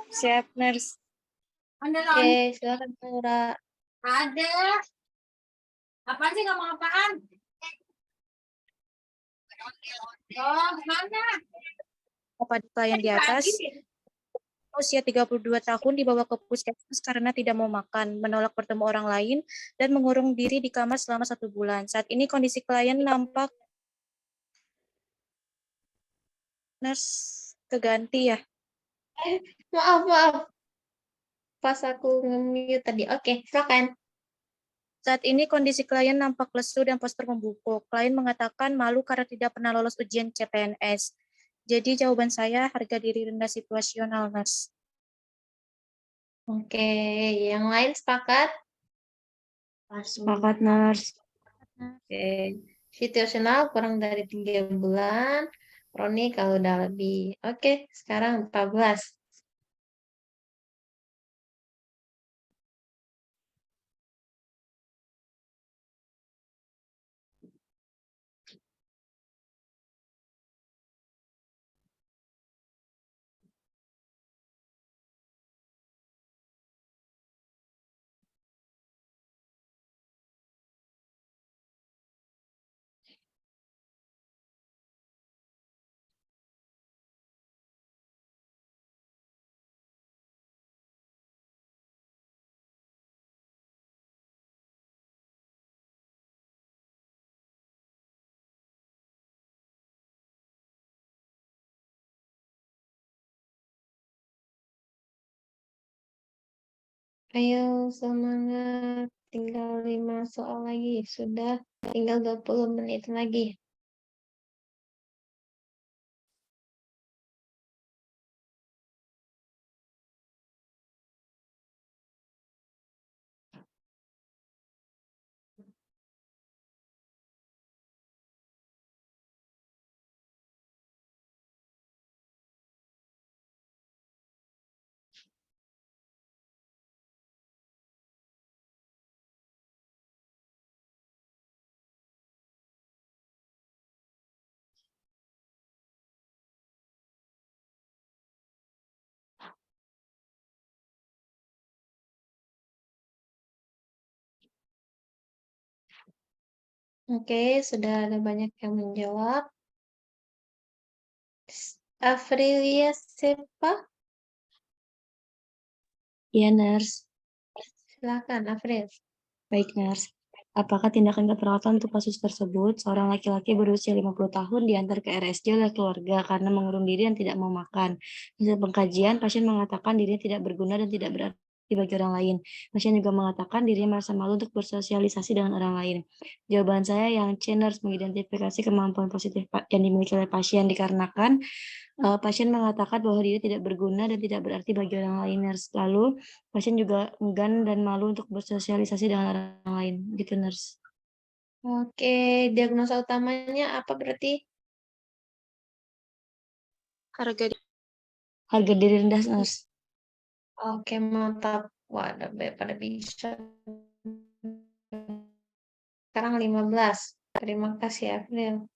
Siap, Nurse. Oke, silakan Aura. Ada. Apaan sih ngomong apaan? Oh, mana? Kepada klien di atas, usia 32 tahun dibawa ke puskesmas karena tidak mau makan, menolak bertemu orang lain, dan mengurung diri di kamar selama 1 bulan. Saat ini kondisi klien nampak Nurse keganti ya. Maaf. Pas aku nge-mute tadi. Oke, silakan. Saat ini kondisi klien nampak lesu dan postur membungkuk. Klien mengatakan malu karena tidak pernah lolos ujian CPNS. Jadi jawaban saya harga diri rendah situasional, Nurse. Oke, yang lain sepakat? Sepakat, Nurse. Oke, situasional kurang dari 3 bulan. Roni kalau udah lebih. Oke, sekarang 14. Ayo semangat, tinggal 5 soal lagi. Sudah tinggal 20 menit lagi. Oke, sudah ada banyak yang menjawab. Afrilia siapa? Iya, Nurse. Silakan, Afril. Baik, Nurse. Apakah tindakan keperawatan untuk kasus tersebut, seorang laki-laki berusia 50 tahun diantar ke RSJ oleh keluarga karena mengurung diri dan tidak mau makan? Hasil pengkajian, pasien mengatakan dirinya tidak berguna dan tidak berarti bagi orang lain. Pasien juga mengatakan dirinya merasa malu untuk bersosialisasi dengan orang lain. Jawaban saya yang C, Nurse, mengidentifikasi kemampuan positif yang dimiliki oleh pasien dikarenakan pasien mengatakan bahwa diri tidak berguna dan tidak berarti bagi orang lain, Nurse. Lalu, pasien juga enggan dan malu untuk bersosialisasi dengan orang lain, gitu, Nurse. Oke, diagnosa utamanya apa berarti? Harga diri rendah, Nurse. Oke, mantap. Wah, pada bisa. Sekarang 15. Terima kasih, April.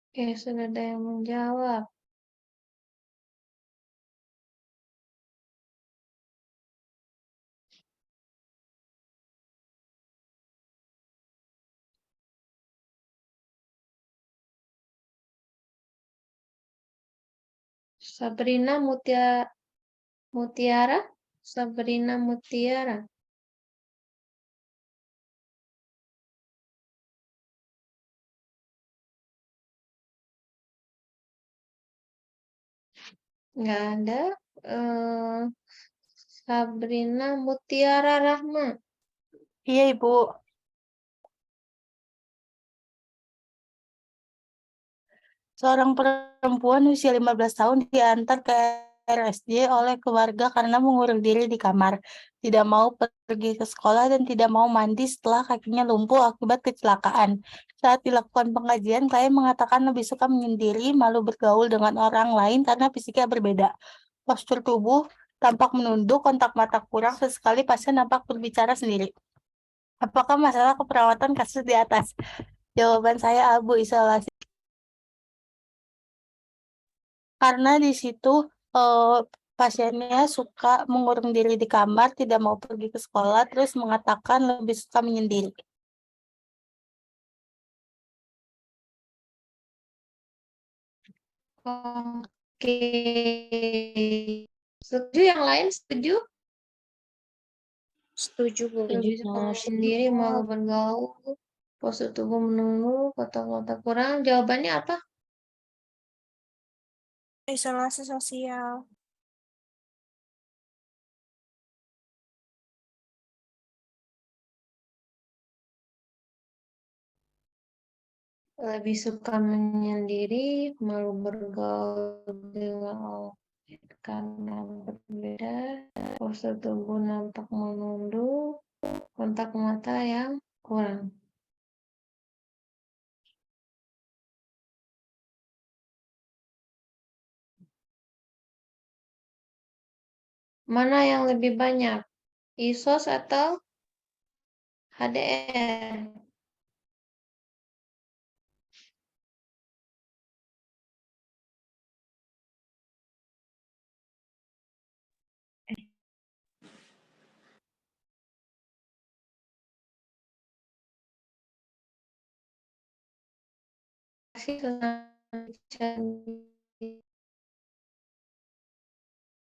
Oke, sudah ada yang menjawab. Sabrina Mutiara? Sabrina Mutiara. Nggak ada. Sabrina Mutiara Rahma. Iya, Ibu. Seorang perempuan usia 15 tahun diantar ke RSJ oleh keluarga karena mengurung diri di kamar, tidak mau pergi ke sekolah dan tidak mau mandi setelah kakinya lumpuh akibat kecelakaan. Saat dilakukan pengajian, klien mengatakan lebih suka menyendiri, malu bergaul dengan orang lain karena fisiknya berbeda. Postur tubuh tampak menunduk, kontak mata kurang, sesekali pasien nampak berbicara sendiri. Apakah masalah keperawatan kasus di atas? Jawaban saya abu isolasi. Karena di situ pasiennya suka mengurung diri di kamar, tidak mau pergi ke sekolah, terus mengatakan lebih suka menyendiri. Oke. Setuju yang lain? Setuju? Setuju, Bu. Setuju kalau sendiri mau bergaul, postur tubuh menunggu, kota-kota kurang. Jawabannya apa? Isolasi sosial. Lebih suka menyendiri, malu bergaul dengan orang karena berbeda, postur tubuh nampak menunduk, kontak mata yang kurang. Mana yang lebih banyak? ISOS atau HDR?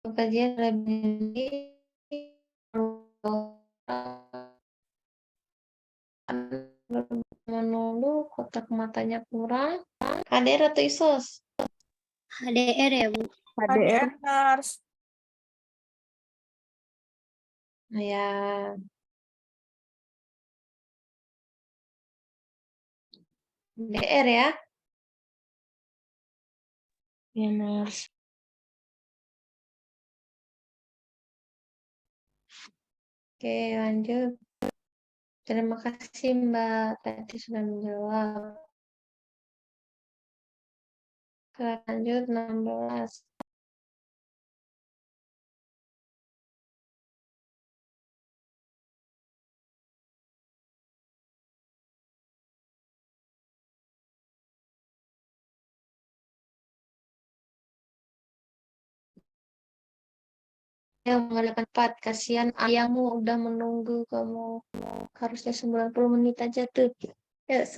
Kajian lebih menunduk, kotak matanya kurang. HDR atau ISOS? HDR ya, Bu. HDR, Nurse. Ya. HDR ya. Ya, Nurse. Oke, lanjut. Terima kasih Mbak tadi sudah menjawab. Lanjut 16. Yang mengadakan 4, kasihan ayahmu udah menunggu kamu. Harusnya 90 menit aja tuh. Ya,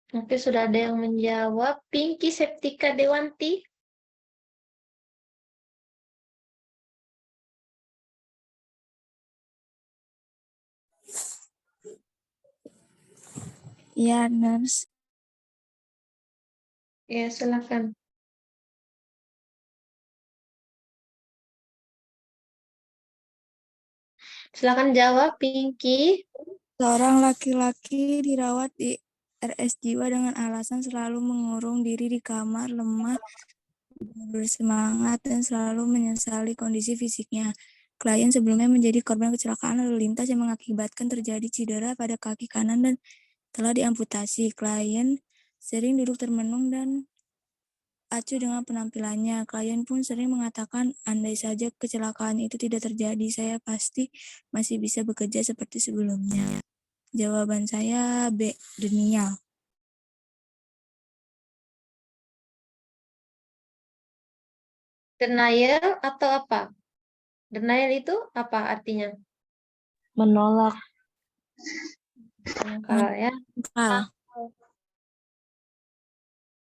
Oke, sudah ada yang menjawab. Pinky Septika Dewanti. Iya, nurse. Ya, silakan. Silakan jawab, Pinky. Seorang laki-laki dirawat di RS jiwa dengan alasan selalu mengurung diri di kamar, lemah, bersemangat, dan selalu menyesali kondisi fisiknya. Klien sebelumnya menjadi korban kecelakaan lalu lintas yang mengakibatkan terjadi cedera pada kaki kanan dan telah diamputasi. Klien sering duduk termenung dan acuh dengan penampilannya. Klien pun sering mengatakan, andai saja kecelakaan itu tidak terjadi, saya pasti masih bisa bekerja seperti sebelumnya. Jawaban saya B, denial. Denial atau apa? Denial itu apa artinya? Menolak. Kalau ya.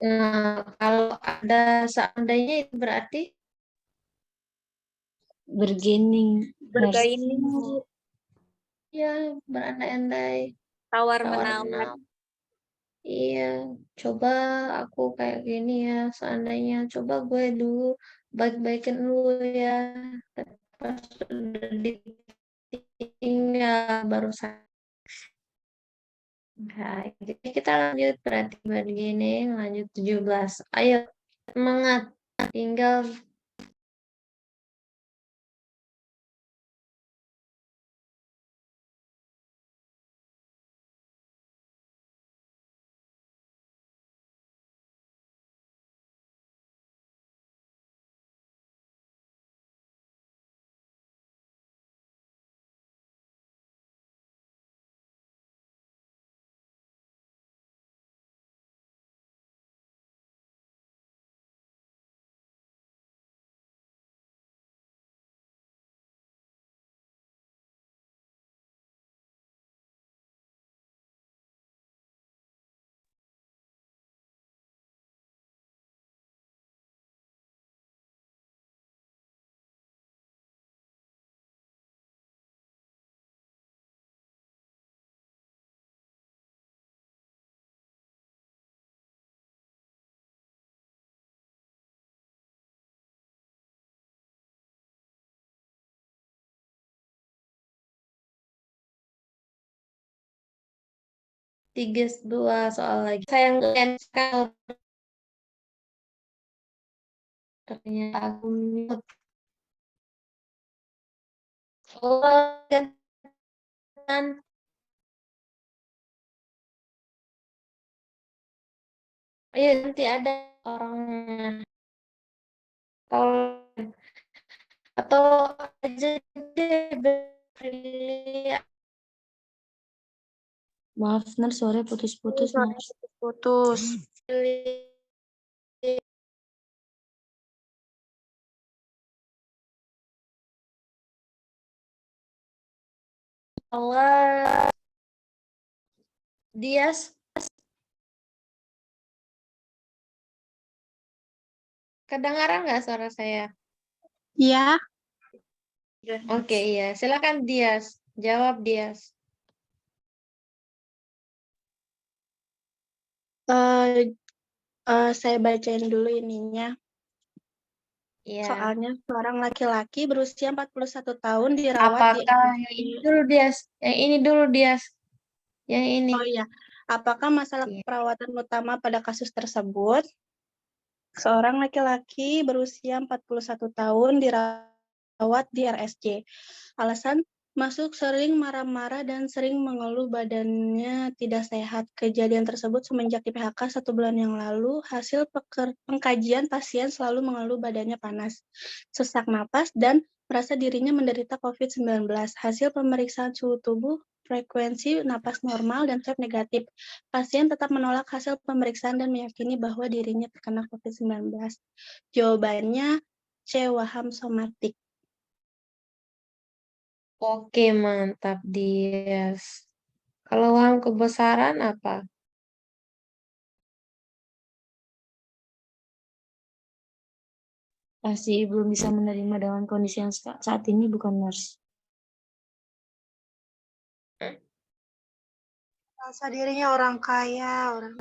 Nah, kalau ada seandainya itu berarti Bergaining. Bergaining. ya berandai-andai. Tawar-menawar. Iya, coba aku kayak gini ya, seandainya coba gue dulu baik-baikin lu ya, pas udah ditinggal baru saya. Nah, jadi kita lanjut berarti begini, lanjut 17. Ayo, semangat. Tinggal tiga dua soal lagi. Saya ngeliat kalau ternyata aku mute. Oh, kan. Ayo nanti ada orangnya. Atau aja deh beli. Maaf, nurse, suara putus-putus. Nurse. Putus. Allah. Dias. Kedengaran nggak suara saya? Iya. Oke, iya. Silakan Dias. Jawab Dias. Saya bacain dulu ininya. Iya. Soalnya seorang laki-laki berusia 41 tahun dirawat di Apakah yang ini dulu Dias? Yang ini dulu Dias. Yang ini. Oh iya, apakah masalah perawatan utama pada kasus tersebut? Seorang laki-laki berusia 41 tahun dirawat di RSJ. Alasan masuk sering marah-marah dan sering mengeluh badannya tidak sehat. Kejadian tersebut semenjak di PHK 1 bulan yang lalu. Hasil pengkajian pasien selalu mengeluh badannya panas, sesak napas, dan merasa dirinya menderita COVID-19. Hasil pemeriksaan suhu tubuh, frekuensi napas normal, dan swab negatif. Pasien tetap menolak hasil pemeriksaan dan meyakini bahwa dirinya terkena COVID-19. Jawabannya C. Waham somatik. Oke, mantap Dias. Kalau waham kebesaran apa? Masih belum bisa menerima dengan kondisi yang saat ini, bukan nurse. Rasa dirinya orang kaya, orang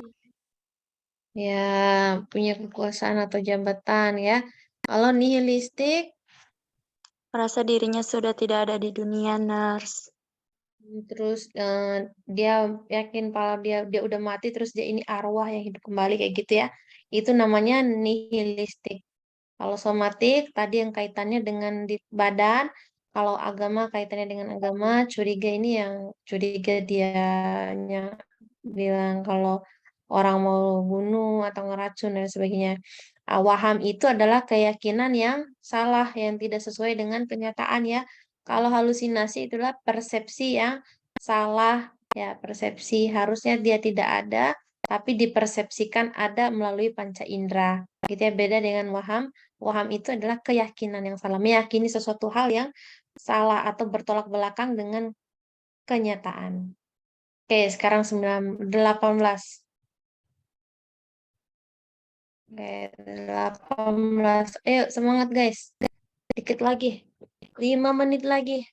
Ya, punya kekuasaan atau jabatan ya. Kalau nihilistik, Merasa dirinya sudah tidak ada di dunia, nurse. terus dia yakin kalau dia udah mati, terus dia ini arwah yang hidup kembali kayak gitu ya. Itu namanya nihilistik. Kalau somatik tadi yang kaitannya dengan di badan, kalau agama kaitannya dengan agama, curiga ini yang curiga dianya bilang kalau orang mau bunuh atau ngeracun dan sebagainya. Waham itu adalah keyakinan yang salah, yang tidak sesuai dengan kenyataan ya. Kalau halusinasi itulah persepsi yang salah ya, persepsi harusnya dia tidak ada, tapi dipersepsikan ada melalui panca indera. Gitu ya, beda dengan waham. Waham itu adalah keyakinan yang salah, meyakini sesuatu hal yang salah atau bertolak belakang dengan kenyataan. Oke, sekarang 18. Oke, 18. Ayo, semangat guys. Dikit lagi. 5 menit lagi.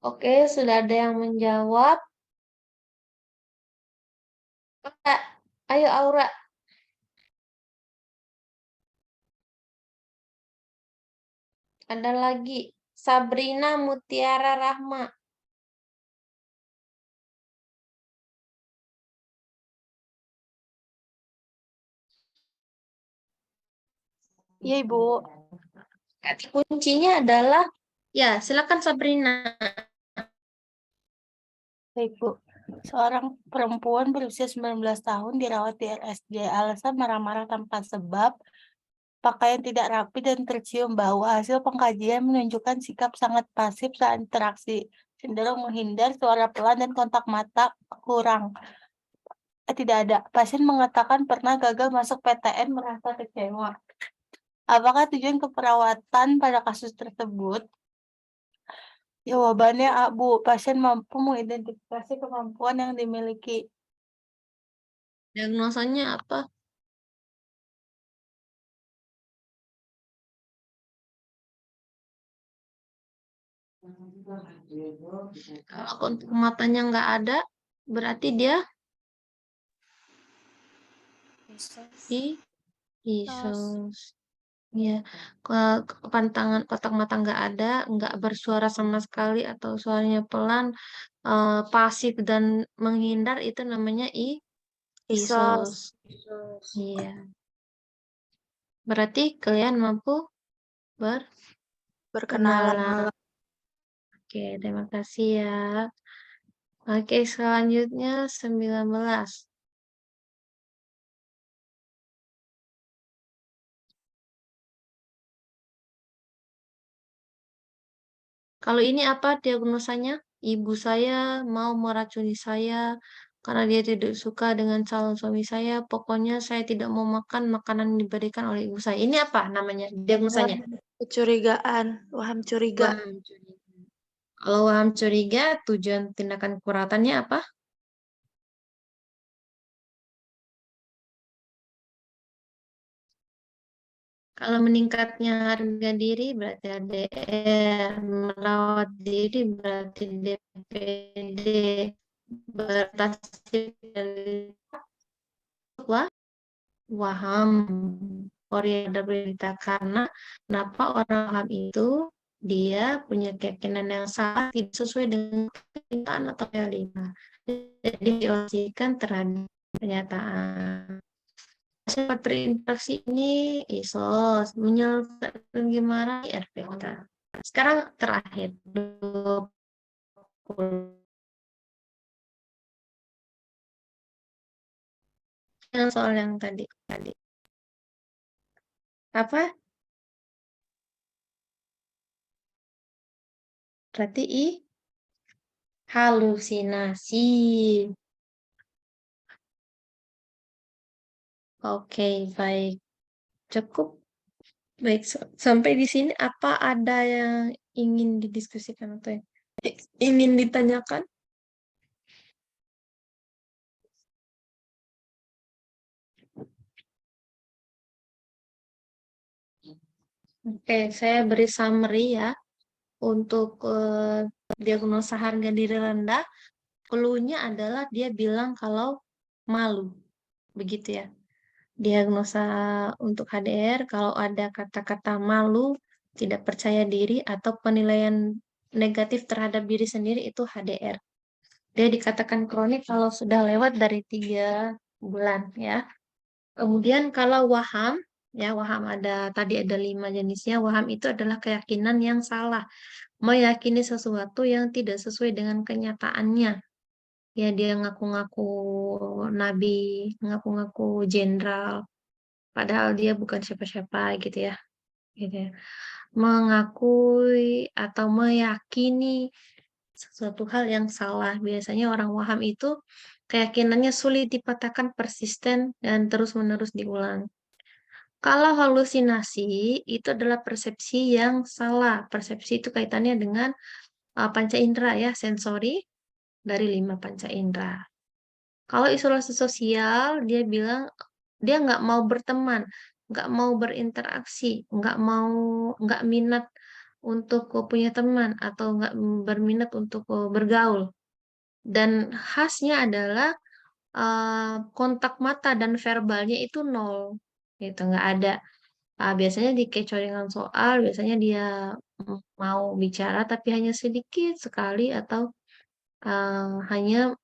Oke, sudah ada yang menjawab. Ayo Aura. Ada lagi. Sabrina Mutiara Rahma. Iya, Ibu. Kata kuncinya adalah, ya silakan Sabrina. Baik, Bu. Seorang perempuan berusia 19 tahun dirawat di RSJ. Alasan marah-marah tanpa sebab, pakaian tidak rapi dan tercium bau. Hasil pengkajian menunjukkan sikap sangat pasif saat interaksi, cenderung menghindar, suara pelan, dan kontak mata kurang. Tidak ada. Pasien mengatakan pernah gagal masuk PTN, merasa kecewa. Apakah tujuan keperawatan pada kasus tersebut? Jawabannya A, Bu. Pasien mampu mengidentifikasi kemampuan yang dimiliki. Diagnosanya apa? Kalau kontak matanya nggak ada, berarti dia Isos. Ya, kepantangan kotak mata nggak ada, nggak bersuara sama sekali atau suaranya pelan, pasif dan menghindar itu namanya Isos. Iya. Berarti kalian mampu berkenalan. Oke, terima kasih ya. Oke, selanjutnya 19. Kalau ini apa diagnosanya? Ibu saya mau meracuni saya karena dia tidak suka dengan calon suami saya. Pokoknya saya tidak mau makan makanan yang diberikan oleh ibu saya. Ini apa namanya diagnosanya? Kecurigaan, waham curiga. Waham curiga. Kalau waham curiga, tujuan tindakan perawatannya apa? Kalau meningkatnya harga diri berarti ADR, merawat diri berarti DPD, bertasib dari waham. oriental berita karena kenapa orang paham itu dia punya keyakinan yang salah tidak sesuai dengan kenyataan atau realita. Jadi diosihkan terhadap kenyataan. Sifat berinteraksi ini ISOS, menyelesaikan gimana RPK. Sekarang terakhir 20. Yang soal yang tadi. Apa? Berarti halusinasi. Oke, baik. Cukup. Baik, sampai di sini apa ada yang ingin didiskusikan atau yang ingin ditanyakan? Oke, saya beri summary ya. Untuk diagnosa harga diri rendah, clue-nya adalah dia bilang kalau malu. Begitu ya. Diagnosa untuk HDR, kalau ada kata-kata malu, tidak percaya diri, atau penilaian negatif terhadap diri sendiri, itu HDR. Dia dikatakan kronik kalau sudah lewat dari 3 bulan ya. Kemudian kalau waham, ya waham tadi ada 5 jenisnya. Waham itu adalah keyakinan yang salah, meyakini sesuatu yang tidak sesuai dengan kenyataannya. Ya dia ngaku-ngaku nabi, ngaku-ngaku jenderal, padahal dia bukan siapa-siapa gitu ya. Gitu ya. Mengakui atau meyakini sesuatu hal yang salah. Biasanya orang waham itu keyakinannya sulit dipatahkan, persisten, dan terus-menerus diulang. Kalau halusinasi, itu adalah persepsi yang salah. Persepsi itu kaitannya dengan panca indera ya, sensori dari 5 panca indera. Kalau isolasi sosial, dia bilang dia nggak mau berteman, nggak mau berinteraksi, nggak minat untuk punya teman atau nggak berminat untuk bergaul. Dan khasnya adalah kontak mata dan verbalnya itu 0, gitu, nggak ada. Biasanya dikecoh dengan soal, biasanya dia mau bicara tapi hanya sedikit sekali atau hanya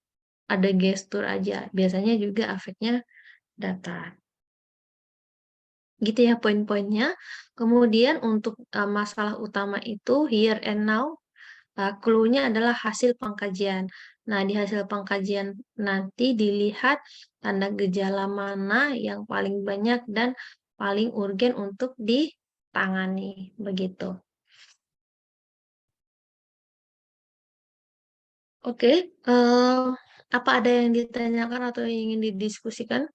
ada gestur aja. Biasanya juga afeknya datar. Gitu ya poin-poinnya. Kemudian untuk masalah utama itu here and now, clue-nya adalah hasil pengkajian. Nah, di hasil pengkajian nanti dilihat tanda gejala mana yang paling banyak dan paling urgen untuk ditangani. Begitu. Oke, apa ada yang ditanyakan atau yang ingin didiskusikan?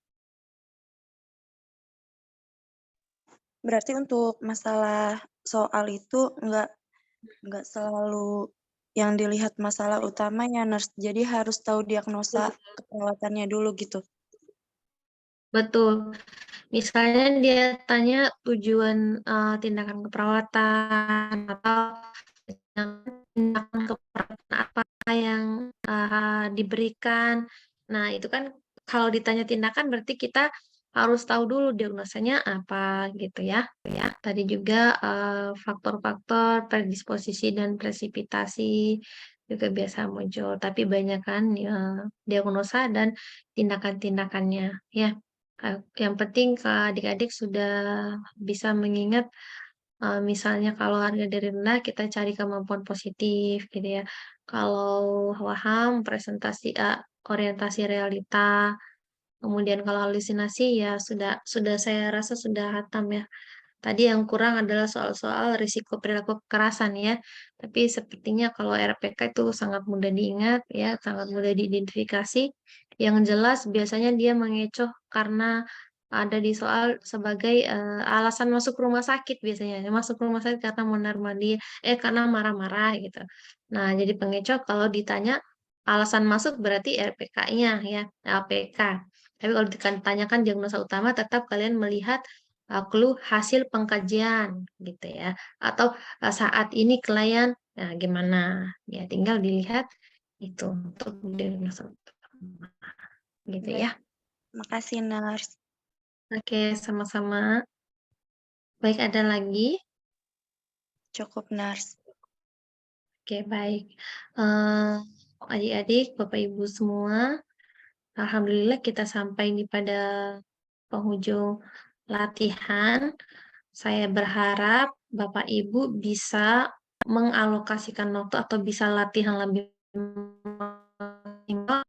Berarti untuk masalah soal itu nggak selalu yang dilihat masalah utamanya, Nurse. Jadi harus tahu diagnosa keperawatannya dulu gitu. Betul. Misalnya dia tanya tujuan tindakan keperawatan atau tindakan keperawatan apa yang diberikan. Nah, itu kan kalau ditanya tindakan berarti kita harus tahu dulu diagnosanya apa gitu ya. Tadi juga faktor-faktor predisposisi dan presipitasi juga biasa muncul, tapi banyak kan diagnosa dan tindakan-tindakannya ya. Yang penting adik-adik sudah bisa mengingat misalnya kalau harga diri rendah kita cari kemampuan positif gitu ya. Kalau waham presentasi orientasi realita. Kemudian kalau halusinasi ya sudah saya rasa sudah hatam ya. Tadi yang kurang adalah soal-soal risiko perilaku kekerasan ya. Tapi sepertinya kalau RPK itu sangat mudah diingat ya, sangat mudah diidentifikasi. Yang jelas biasanya dia mengecoh karena ada di soal sebagai alasan masuk rumah sakit biasanya. Masuk rumah sakit karena mondar-mandir, karena marah-marah gitu. Nah, jadi pengecoh kalau ditanya alasan masuk berarti RPK-nya ya, LPK. Tapi kalau ditanyakan diagnosa utama tetap kalian melihat clue hasil pengkajian gitu ya. Atau saat ini klien gimana? Ya tinggal dilihat itu untuk diagnosa utama. Gitu ya. Makasih, Nurse. Oke, sama-sama. Baik, ada lagi? Cukup, Nars. Oke, baik. Adik-adik, Bapak Ibu semua, alhamdulillah kita sampai di pada penghujung latihan. Saya berharap Bapak Ibu bisa mengalokasikan waktu atau bisa latihan lebih maksimal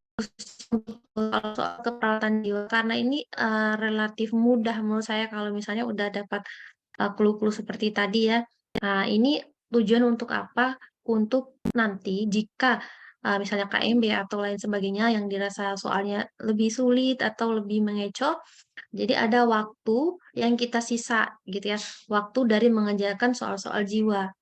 soal keperawatan jiwa karena ini relatif mudah menurut saya kalau misalnya udah dapat clue-clue seperti tadi ya. Nah, ini tujuan untuk apa? Untuk nanti jika misalnya KMB atau lain sebagainya yang dirasa soalnya lebih sulit atau lebih mengecoh, jadi ada waktu yang kita sisa gitu ya, waktu dari mengerjakan soal-soal jiwa.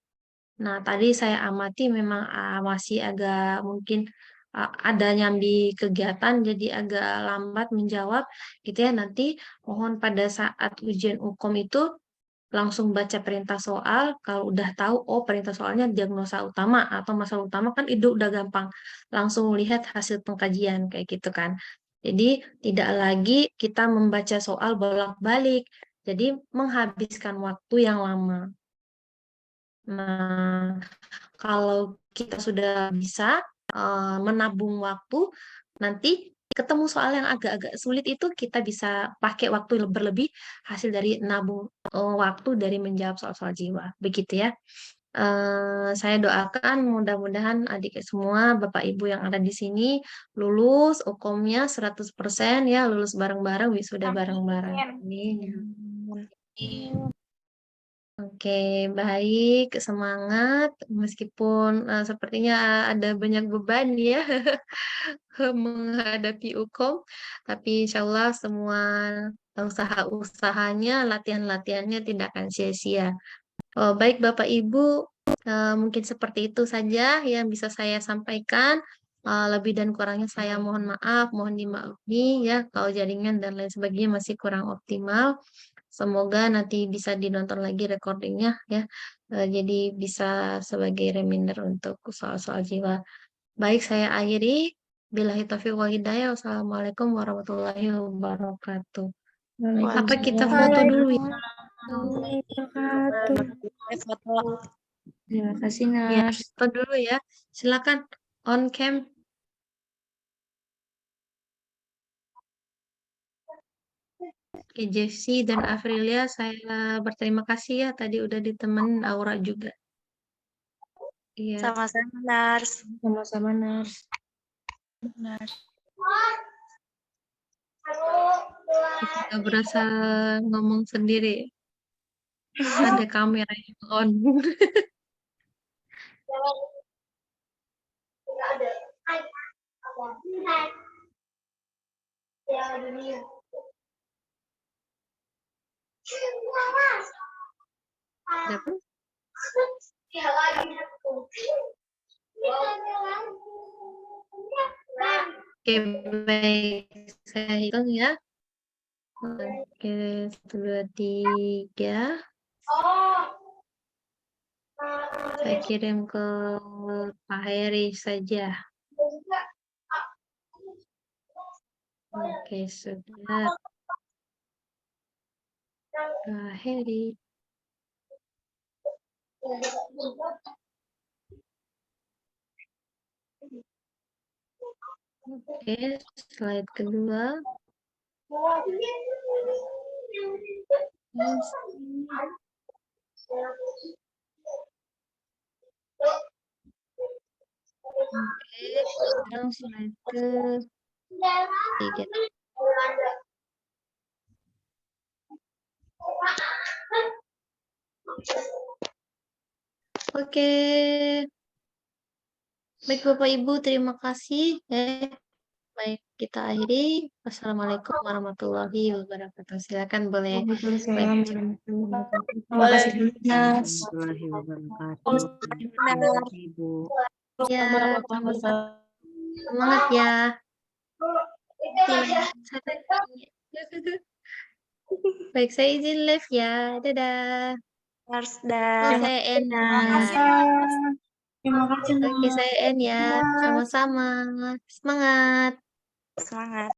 Nah, tadi saya amati memang masih agak mungkin ada nyambi kegiatan jadi agak lambat menjawab gitu ya. Nanti mohon pada saat ujian UKOM itu langsung baca perintah soal, kalau udah tahu, oh perintah soalnya diagnosa utama atau masalah utama kan itu udah gampang. Langsung lihat hasil pengkajian kayak gitu kan. Jadi tidak lagi kita membaca soal bolak-balik. Jadi menghabiskan waktu yang lama. Nah, kalau kita sudah bisa menabung waktu, nanti ketemu soal yang agak-agak sulit itu kita bisa pakai waktu berlebih hasil dari nabung waktu dari menjawab soal-soal jiwa. Begitu ya. Saya doakan mudah-mudahan adik semua, Bapak Ibu yang ada di sini lulus UKOM-nya 100% ya, lulus bareng-bareng, wisuda bareng-bareng. Amin. Oke, baik, semangat. Meskipun sepertinya ada banyak beban ya menghadapi UKOM, tapi insya Allah semua usaha-usahanya, latihan-latihannya tidak akan sia-sia. Baik Bapak Ibu, mungkin seperti itu saja yang bisa saya sampaikan. Lebih dan kurangnya saya mohon maaf, mohon dimaklumi ya kalau jaringan dan lain sebagainya masih kurang optimal. Semoga nanti bisa dinonton lagi recordingnya ya. Jadi bisa sebagai reminder untuk soal-soal jiwa. Baik, saya akhiri. Billahi taufiq wal hidayah. Wassalamualaikum warahmatullahi wabarakatuh. Apa kita foto dulu ya? Terima kasih, Ya, Nars. foto dulu ya. Silakan on cam. Oke, Jesse dan Afrilia, saya berterima kasih ya tadi udah ditemenin Aura juga. Iya. Sama-sama, Nars. Sama-sama, Nars. Kita berasa ngomong sendiri. Ada kamera yang on. Dapat? Oke, baik. Saya hitung ya. Oke, 1, 2, 3. Saya kirim ke Pak Heri saja. Oke, sudah. Pak Heri. Oke, slide kedua. Oke, sekarang slide ke-3. Oke. Baik Bapak Ibu, terima kasih. Baik, kita akhiri. Wassalamualaikum warahmatullahi wabarakatuh. Silakan boleh. Terima kasih, Nars. Warahmatullahi wabarakatuh. Ibu. Ya, sama-sama. Semangat ya. Baik, saya izin live ya. Dadah. Nars, Oh, saya N. Terima kasih, Oke, saya N ya. Sama-sama. Semangat. Semangat.